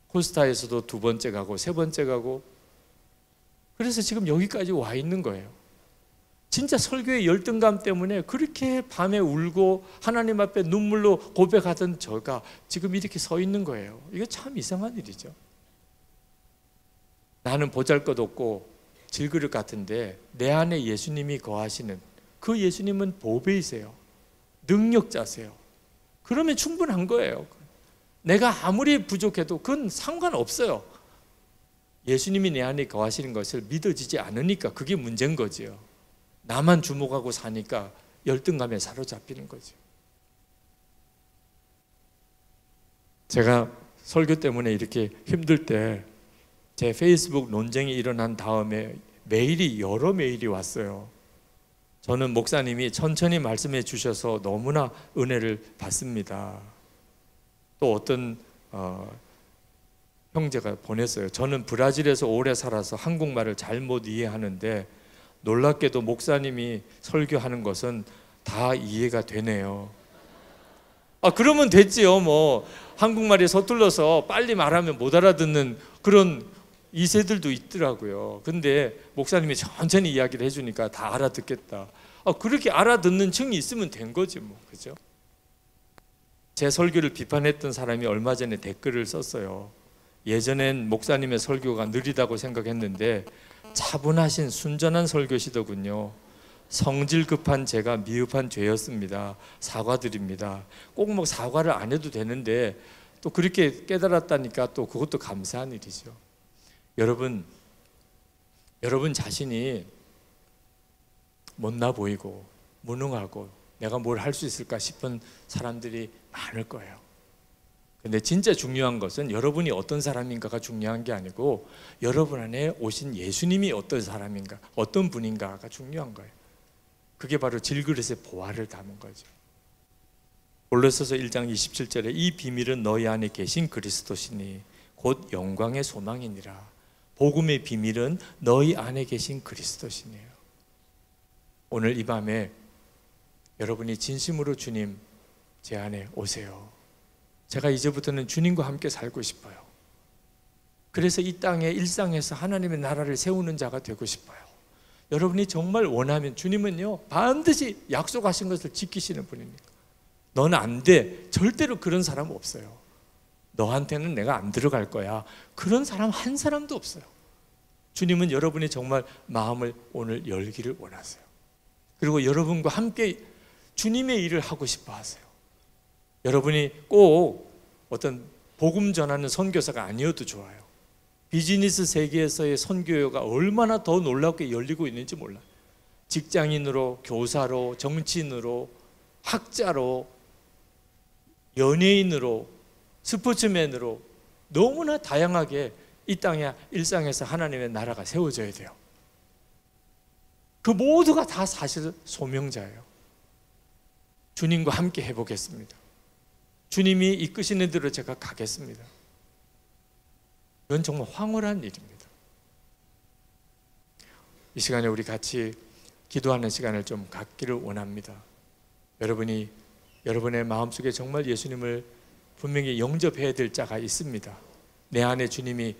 코스타에서도 2번째 가고 3번째 가고. 그래서 지금 여기까지 와 있는 거예요. 진짜 설교의 열등감 때문에 그렇게 밤에 울고 하나님 앞에 눈물로 고백하던 저가 지금 이렇게 서 있는 거예요. 이거 참 이상한 일이죠. 나는 보잘것없고 질그릇 같은데 내 안에 예수님이 거하시는 그 예수님은 보배이세요. 능력자세요. 그러면 충분한 거예요. 내가 아무리 부족해도 그건 상관없어요. 예수님이 내 안에 거하시는 것을 믿어지지 않으니까 그게 문제인 거지요. 나만 주목하고 사니까 열등감에 사로잡히는 거죠. 제가 설교 때문에 이렇게 힘들 때 제 페이스북 논쟁이 일어난 다음에 여러 메일이 왔어요. 저는 목사님이 천천히 말씀해 주셔서 너무나 은혜를 받습니다. 또 어떤 형제가 보냈어요. 저는 브라질에서 오래 살아서 한국말을 잘 못 이해하는데 놀랍게도 목사님이 설교하는 것은 다 이해가 되네요. 그러면 됐지요. 뭐 한국말이 서툴러서 빨리 말하면 못 알아듣는 그런 2세들도 있더라고요. 근데 목사님이 천천히 이야기를 해주니까 다 알아듣겠다. 그렇게 알아듣는 층이 있으면 된 거지 뭐. 그죠? 제 설교를 비판했던 사람이 얼마 전에 댓글을 썼어요. 예전엔 목사님의 설교가 느리다고 생각했는데 차분하신 순전한 설교시더군요. 성질 급한 제가 미흡한 죄였습니다. 사과드립니다. 꼭 뭐 사과를 안 해도 되는데 또 그렇게 깨달았다니까 또 그것도 감사한 일이죠. 여러분 자신이 못나 보이고 무능하고 내가 뭘 할 수 있을까 싶은 사람들이 많을 거예요. 근데 진짜 중요한 것은 여러분이 어떤 사람인가가 중요한 게 아니고 여러분 안에 오신 예수님이 어떤 사람인가, 어떤 분인가가 중요한 거예요. 그게 바로 질그릇의 보화를 담은 거죠. 골로새서 1장 27절에 이 비밀은 너희 안에 계신 그리스도시니 곧 영광의 소망이니라. 복음의 비밀은 너희 안에 계신 그리스도시니에요. 오늘 이 밤에 여러분이 진심으로 주님 제 안에 오세요. 제가 이제부터는 주님과 함께 살고 싶어요. 그래서 이 땅의 일상에서 하나님의 나라를 세우는 자가 되고 싶어요. 여러분이 정말 원하면 주님은요 반드시 약속하신 것을 지키시는 분입니다. 너는 안 돼. 절대로 그런 사람 없어요. 너한테는 내가 안 들어갈 거야. 그런 사람 한 사람도 없어요. 주님은 여러분이 정말 마음을 오늘 열기를 원하세요. 그리고 여러분과 함께 주님의 일을 하고 싶어 하세요. 여러분이 꼭 어떤 복음 전하는 선교사가 아니어도 좋아요. 비즈니스 세계에서의 선교가 얼마나 더 놀랍게 열리고 있는지 몰라요. 직장인으로, 교사로, 정치인으로, 학자로, 연예인으로, 스포츠맨으로 너무나 다양하게 이 땅의 일상에서 하나님의 나라가 세워져야 돼요. 그 모두가 다 사실 소명자예요. 주님과 함께 해보겠습니다. 주님이 이끄시는 대로 제가 가겠습니다. 이건 정말 황홀한 일입니다. 이 시간에 우리 같이 기도하는 시간을 좀 갖기를 원합니다. 여러분이 여러분의 마음속에 정말 예수님을 분명히 영접해야 될 자가 있습니다. 내 안에 주님이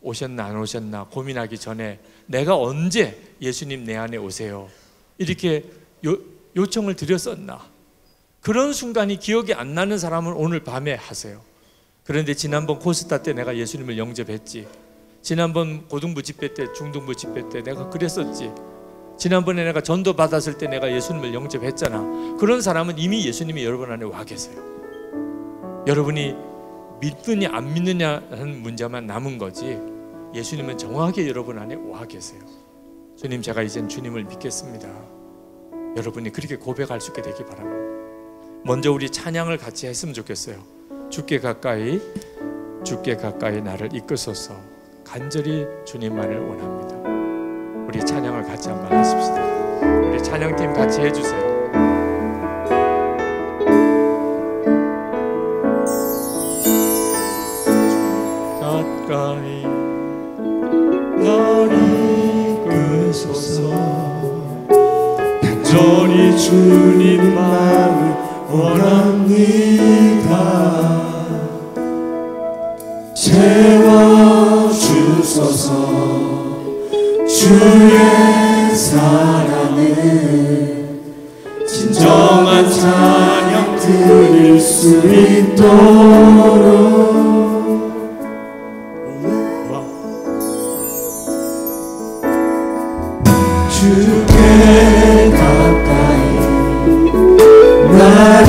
오셨나 안 오셨나 고민하기 전에 내가 언제 예수님 내 안에 오세요 이렇게 요청을 드렸었나, 그런 순간이 기억이 안 나는 사람은 오늘 밤에 하세요. 그런데 지난번 코스타 때 내가 예수님을 영접했지, 지난번 고등부 집회 때, 중등부 집회 때 내가 그랬었지, 지난번에 내가 전도 받았을 때 내가 예수님을 영접했잖아. 그런 사람은 이미 예수님이 여러분 안에 와 계세요. 여러분이 믿느냐 안 믿느냐 하는 문제만 남은 거지, 예수님은 정확히 여러분 안에 와 계세요. 주님, 제가 이젠 주님을 믿겠습니다. 여러분이 그렇게 고백할 수 있게 되기 바랍니다. 먼저 우리 찬양을 같이 했으면 좋겠어요. 주께 가까이, 주께 가까이 나를 이끄소서. 간절히 주님만을 원합니다. 우리 찬양을 같이 한번 하십시다. 우리 찬양팀 같이 해주세요. 가까이 나를 이끄소서. 간절히 주님 마음을 원합니다. 채워주소서. 주의 사랑을 진정한 찬양 드릴 수 있도록 주께 가까이 날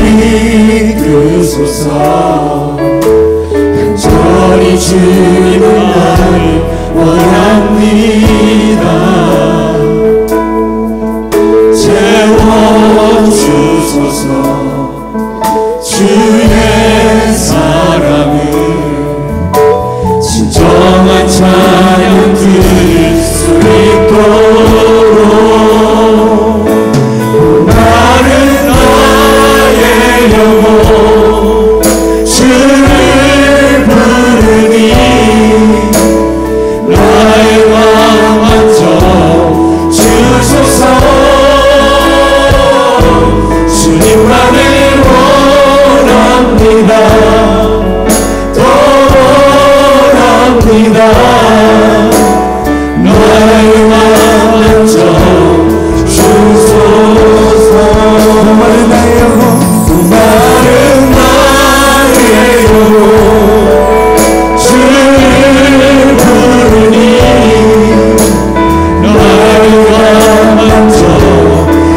이끄소서. 간절히 주님의 나를 원합니다. 채워주소서. 주의 사랑을 진정한 찬양 드릴 수 있도록 나는 나의 영혼 주를 부르니 나의 마음 만져 주소서. 주님만을 원합니다. 더 원합니다. 나의 마음 만져 주소서. 나는 나의 영혼, 나는 나의 영혼 주를 부르니 나의 마음 만져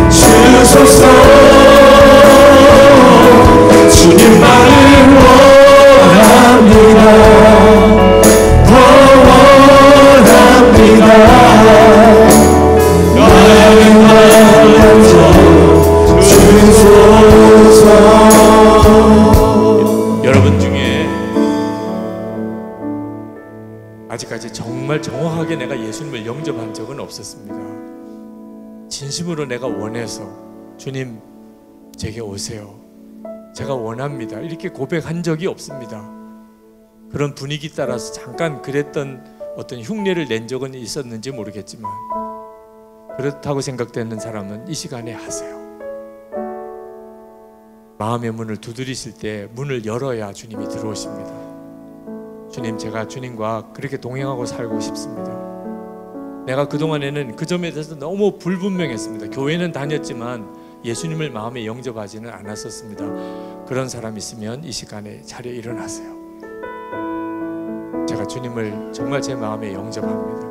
주소서. 주님만을 원합니다. 더 원합니다. 나의 마음 만져 주소서. 여러분 중에 아직까지 정말 정확하게 내가 예수님을 영접한 적은 없었습니다. 진심으로 내가 원해서 주님 제게 오세요, 제가 원합니다 이렇게 고백한 적이 없습니다. 그런 분위기 따라서 잠깐 그랬던 어떤 흉내를 낸 적은 있었는지 모르겠지만, 그렇다고 생각되는 사람은 이 시간에 하세요. 마음의 문을 두드리실 때 문을 열어야 주님이 들어오십니다. 주님, 제가 주님과 그렇게 동행하고 살고 싶습니다. 내가 그동안에는 그 점에 대해서 너무 불분명했습니다. 교회는 다녔지만 예수님을 마음에 영접하지는 않았었습니다. 그런 사람 있으면 이 시간에 자리에 일어나세요. 제가 주님을 정말 제 마음에 영접합니다.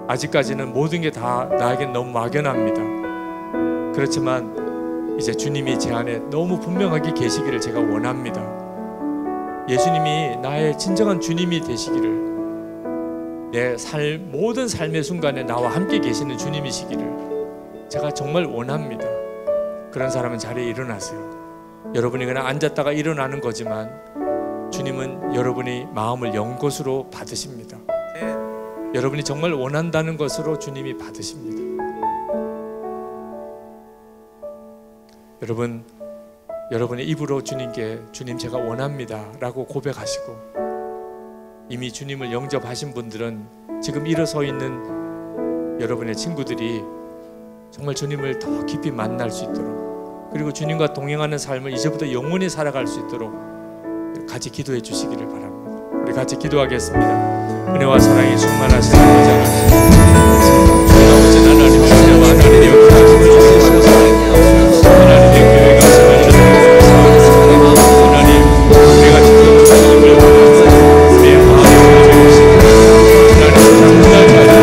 아직까지는 모든 게 다 나에겐 너무 막연합니다. 그렇지만 이제 주님이 제 안에 너무 분명하게 계시기를 제가 원합니다. 예수님이 나의 진정한 주님이 되시기를, 내 모든 삶의 순간에 나와 함께 계시는 주님이시기를 제가 정말 원합니다. 그런 사람은 자리에 일어나세요. 여러분이 그냥 앉았다가 일어나는 거지만 주님은 여러분이 마음을 연 것으로 받으십니다. 여러분이 정말 원한다는 것으로 주님이 받으십니다. 여러분, 여러분의 입으로 주님께 주님 제가 원합니다 라고 고백하시고, 이미 주님을 영접하신 분들은 지금 일어서 있는 여러분의 친구들이 정말 주님을 더 깊이 만날 수 있도록, 그리고 주님과 동행하는 삶을 이제부터 영원히 살아갈 수 있도록 같이 기도해 주시기를 바랍니다. 우리 같이 기도하겠습니다. 은혜와 사랑이 충만하신 아버지 하나님, 아버지 하나님, 은혜와 하나님의 역사하심을 주시옵소서. 하나님의 교회가 하나님, 우리가 지금 주님을 내 마음에 주시옵소서. 하나님, 장군날까지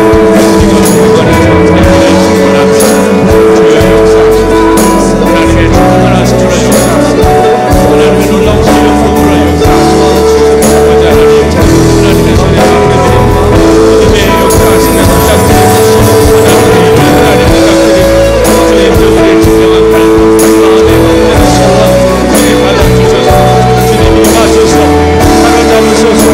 우리가 구원하는 삶을 충만합니다. 주의 역사하시옵소서. 하나님의 충만하신 주의 역사하시옵소서. 하나님의 놀라우신 영광으로 역사하시옵소서. 아버지 하나님, 하나님의 손에 맡겨드립니다. 믿음의 역사하시는 부탁드립니다. 하나님의 하나님 부탁드립니다. 주의 저들의 진정한 삶, 마음의 온전한 신앙 주님 받아주셔서 주님이 임하셔서 사로잡으셔서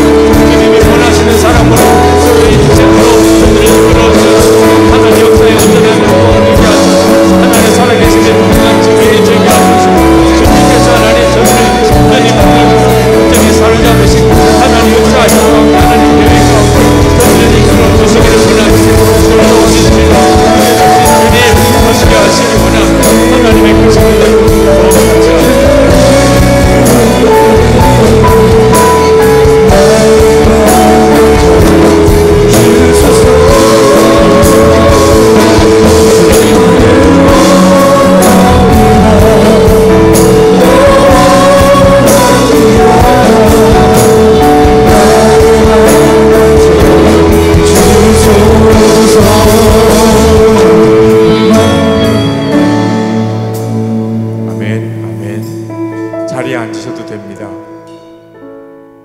주님이 원하시는 사람으로 저희 인생으로 저들을 이끌어주셔서 하나님 역사에 온전한 영광을 누리게 하셔서 하나님 살아계시는 동안 주님이 되게 하셔서 주님께서 하나님 저들을 온전히 만나셔서 온전히 사로잡으시고 하나님 역사하시고 하나님 계획 가운데 저들을 이끌어주시기를 원하시고 놀라우신 주님, 하시게 하시기 원합니다. 하나님의 크신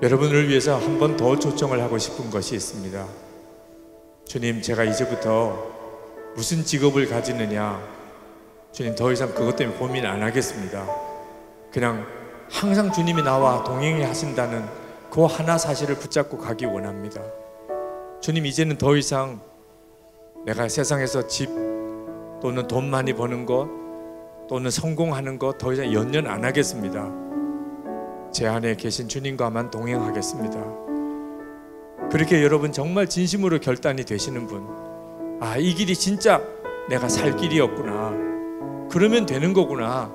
여러분을 위해서 한 번 더 초청을 하고 싶은 것이 있습니다. 주님, 제가 이제부터 무슨 직업을 가지느냐, 주님 더 이상 그것 때문에 고민 안 하겠습니다. 그냥 항상 주님이 나와 동행해 하신다는 그 하나 사실을 붙잡고 가기 원합니다. 주님, 이제는 더 이상 내가 세상에서 집 또는 돈 많이 버는 것 또는 성공하는 것 더 이상 연연 안 하겠습니다. 제 안에 계신 주님과만 동행하겠습니다. 그렇게 여러분 정말 진심으로 결단이 되시는 분, 아, 이 길이 진짜 내가 살 길이었구나, 그러면 되는 거구나,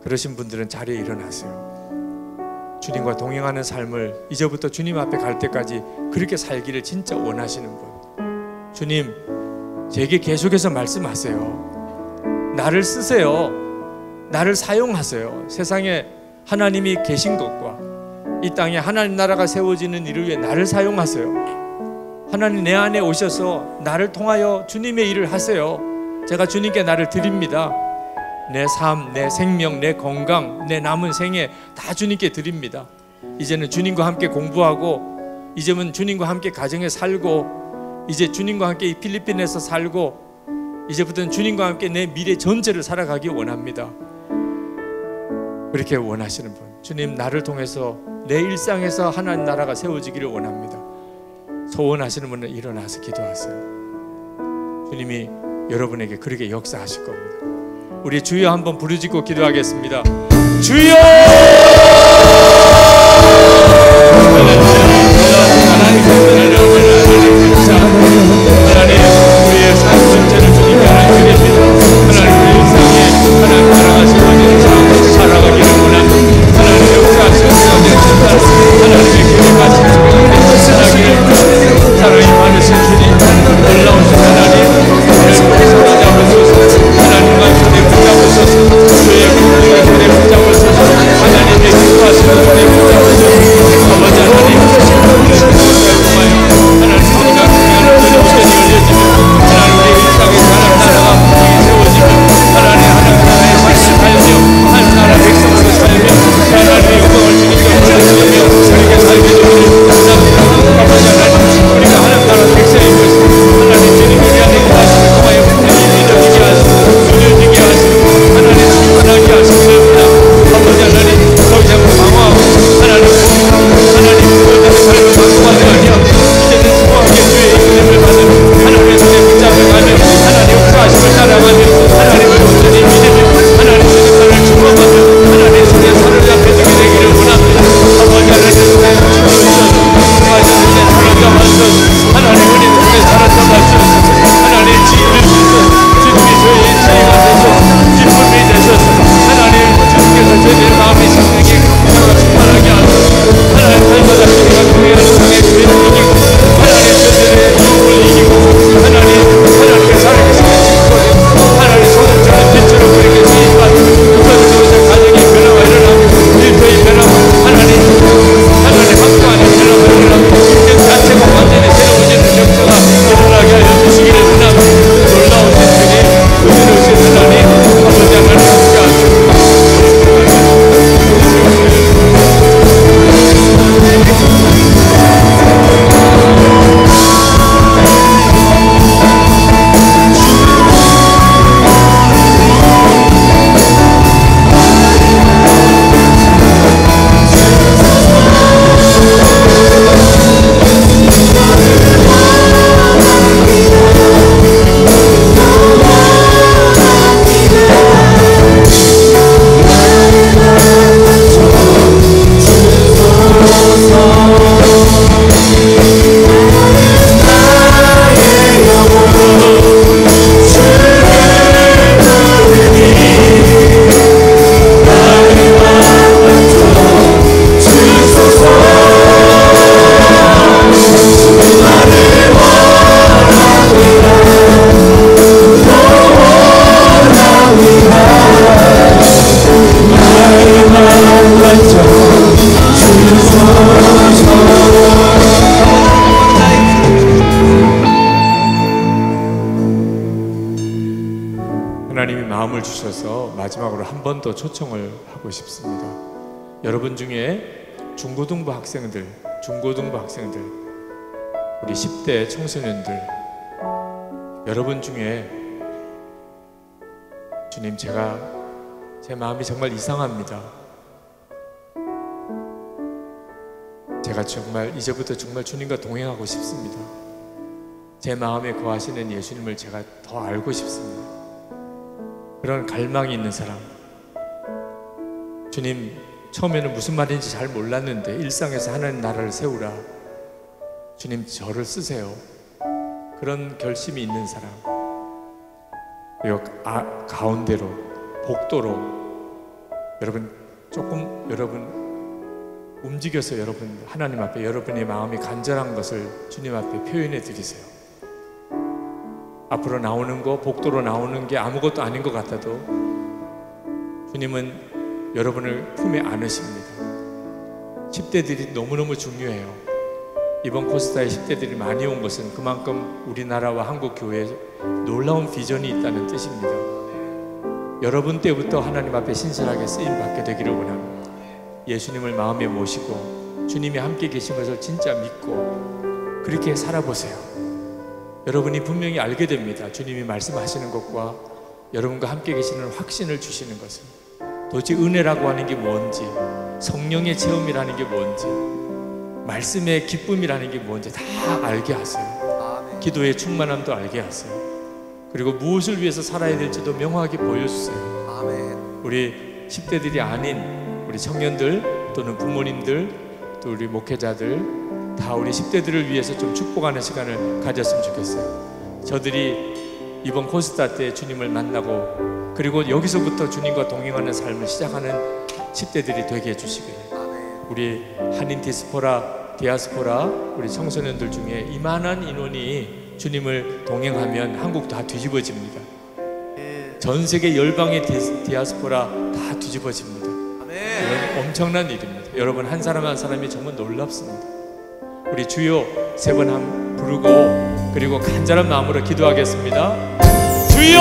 그러신 분들은 자리에 일어나세요. 주님과 동행하는 삶을 이제부터 주님 앞에 갈 때까지 그렇게 살기를 진짜 원하시는 분, 주님 제게 계속해서 말씀하세요. 나를 쓰세요. 나를 사용하세요. 세상에 하나님이 계신 것과 이 땅에 하나님 나라가 세워지는 일을 위해 나를 사용하세요. 하나님 내 안에 오셔서 나를 통하여 주님의 일을 하세요. 제가 주님께 나를 드립니다. 내 삶, 내 생명, 내 건강, 내 남은 생애 다 주님께 드립니다. 이제는 주님과 함께 공부하고, 이제는 주님과 함께 가정에 살고, 이제 주님과 함께 이 필리핀에서 살고, 이제부터는 주님과 함께 내 미래 전체를 살아가기 원합니다. 그렇게 원하시는 분, 주님 나를 통해서 내 일상에서 하나님 나라가 세워지기를 원합니다. 소원하시는 분은 일어나서 기도하세요. 주님이 여러분에게 그렇게 역사하실 겁니다. 우리 주여 한번 부르짖고 기도하겠습니다. 주여! 하나님, 우리의 삶 전체를 주님께 하나님 드립니다. 하나님 일상에 하나님 나라가 세워지는 살아가기를 원합니다. 하나님 역사하시옵소서. 하나님의 계획하신 하나님 사랑이 많으신 주님, 놀라우신 하나님, 우리를 손에 잡으소서. 하나님과 손에 붙잡으소서. 주의 손에 붙잡으소서. 하나님 하나님이 마음을 주셔서 마지막으로 한 번 더 초청을 하고 싶습니다. 여러분 중에 중고등부 학생들, 우리 10대 청소년들, 여러분 중에 주님, 제 마음이 정말 이상합니다. 제가 정말 이제부터 정말 주님과 동행하고 싶습니다. 제 마음에 거하시는 예수님을 제가 더 알고 싶습니다. 그런 갈망이 있는 사람, 주님, 처음에는 무슨 말인지 잘 몰랐는데 일상에서 하나님 나라를 세우라, 주님 저를 쓰세요, 그런 결심이 있는 사람, 그리고 가운데로 복도로 여러분 움직여서 여러분 하나님 앞에 여러분의 마음이 간절한 것을 주님 앞에 표현해 드리세요. 앞으로 나오는 거, 복도로 나오는 게 아무것도 아닌 것 같아도 주님은 여러분을 품에 안으십니다. 10대들이 너무너무 중요해요. 이번 코스타에 10대들이 많이 온 것은 그만큼 우리나라와 한국 교회에 놀라운 비전이 있다는 뜻입니다. 여러분 때부터 하나님 앞에 신실하게 쓰임받게 되기를 원합니다. 예수님을 마음에 모시고 주님이 함께 계신 것을 진짜 믿고 그렇게 살아보세요. 여러분이 분명히 알게 됩니다. 주님이 말씀하시는 것과 여러분과 함께 계시는 확신을 주시는 것을, 도대체 은혜라고 하는 게 뭔지, 성령의 체험이라는 게 뭔지, 말씀의 기쁨이라는 게 뭔지 다 알게 하세요. 기도의 충만함도 알게 하세요. 그리고 무엇을 위해서 살아야 될지도 명확하게 보여주세요. 우리 10대들이 아닌 우리 청년들 또는 부모님들 또 우리 목회자들 다 우리 10대들을 위해서 좀 축복하는 시간을 가졌으면 좋겠어요. 저들이 이번 코스타 때 주님을 만나고 그리고 여기서부터 주님과 동행하는 삶을 시작하는 10대들이 되게 해주시길. 우리 한인 디아스포라 우리 청소년들 중에 이만한 인원이 주님을 동행하면 한국 다 뒤집어집니다. 전 세계 열방의 디아스포라 다 뒤집어집니다. 이건 엄청난 일입니다. 여러분 한 사람 한 사람이 정말 놀랍습니다. 우리 주여 세 번 부르고 그리고 간절한 마음으로 기도하겠습니다. 주여!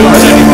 하나님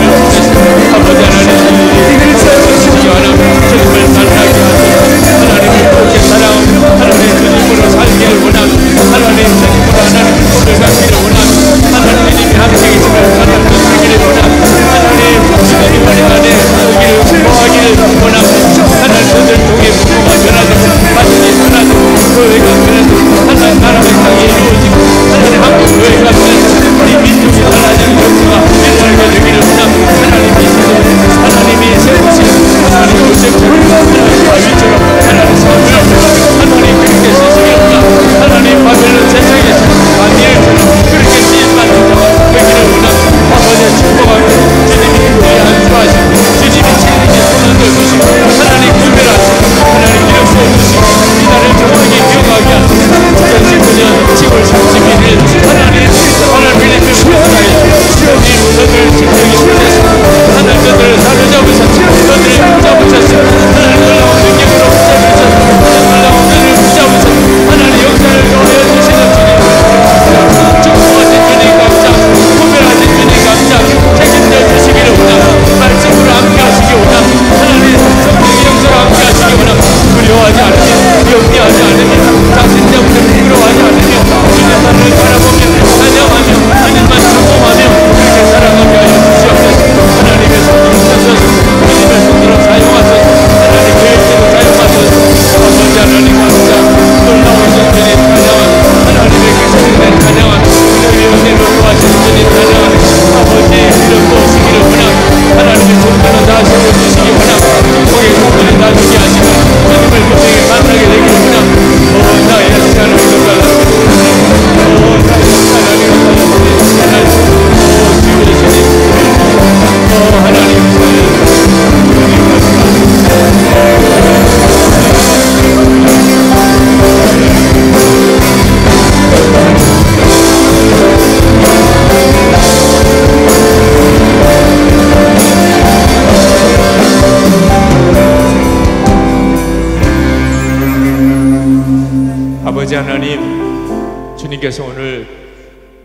하나님, 주님께서 오늘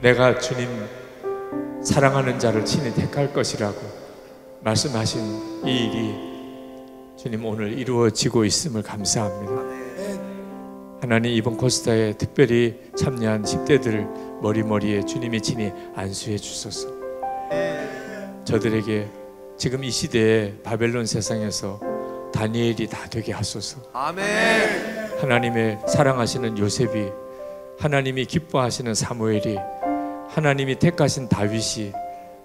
내가 주님 사랑하는 자를 친히 택할 것이라고 말씀하신 이 일이 주님 오늘 이루어지고 있음을 감사합니다. 하나님, 이번 코스타에 특별히 참여한 10대들 머리머리에 주님이 친히 안수해 주소서. 저들에게 지금 이 시대에 바벨론 세상에서 다니엘이 다 되게 하소서. 아멘. 하나님의 사랑하시는 요셉이, 하나님이 기뻐하시는 사무엘이, 하나님이 택하신 다윗이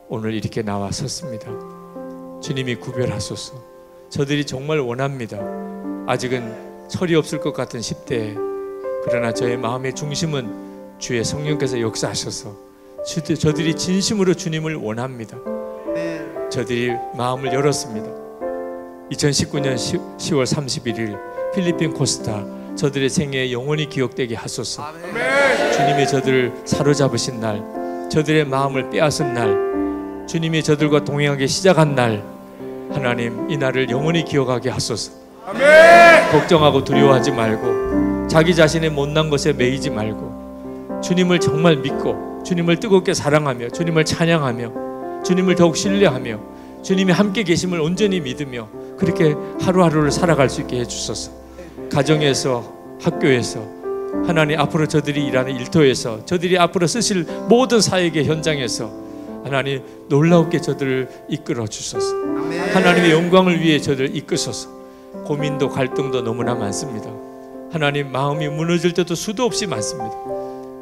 오늘 이렇게 나와 섰습니다. 주님이 구별하소서. 저들이 정말 원합니다. 아직은 철이 없을 것 같은 10대에, 그러나 저의 마음의 중심은 주의 성령께서 역사하셔서 저들이 진심으로 주님을 원합니다. 저들이 마음을 열었습니다. 2019년 10월 31일 필리핀 코스타, 저들의 생애에 영원히 기억되게 하소서. 주님이 저들을 사로잡으신 날, 저들의 마음을 빼앗은 날, 주님이 저들과 동행하기 시작한 날, 하나님 이 날을 영원히 기억하게 하소서. 걱정하고 두려워하지 말고 자기 자신의 못난 것에 매이지 말고 주님을 정말 믿고 주님을 뜨겁게 사랑하며 주님을 찬양하며 주님을 더욱 신뢰하며 주님이 함께 계심을 온전히 믿으며 그렇게 하루하루를 살아갈 수 있게 해주소서. 가정에서, 학교에서, 하나님 앞으로 저들이 일하는 일터에서, 저들이 앞으로 쓰실 모든 사역의 현장에서 하나님 놀라우게 저들을 이끌어 주소서. 하나님의 영광을 위해 저들을 이끄소서. 고민도 갈등도 너무나 많습니다. 하나님, 마음이 무너질 때도 수도 없이 많습니다.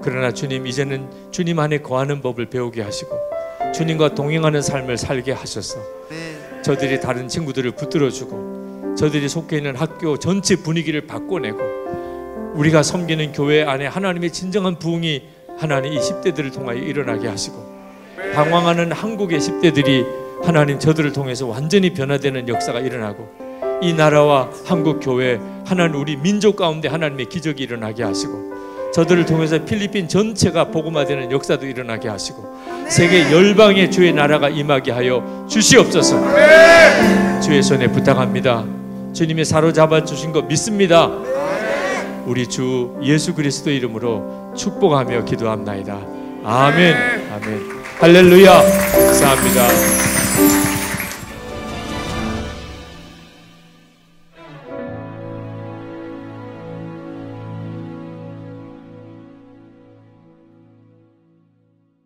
그러나 주님, 이제는 주님 안에 거하는 법을 배우게 하시고 주님과 동행하는 삶을 살게 하셔서 저들이 다른 친구들을 붙들어주고 저들이 속해 있는 학교 전체 분위기를 바꿔내고 우리가 섬기는 교회 안에 하나님의 진정한 부흥이 하나님 이 10대들을 통하여 일어나게 하시고 방황하는 한국의 10대들이 하나님 저들을 통해서 완전히 변화되는 역사가 일어나고 이 나라와 한국 교회, 하나님 우리 민족 가운데 하나님의 기적이 일어나게 하시고 저들을 통해서 필리핀 전체가 복음화되는 역사도 일어나게 하시고 세계 열방의 주의 나라가 임하게 하여 주시옵소서. 주의 손에 부탁합니다. 주님이 사로잡아 주신 거 믿습니다. 우리 주 예수 그리스도 이름으로 축복하며 기도합나이다. 아멘. 아멘. 할렐루야. 감사합니다.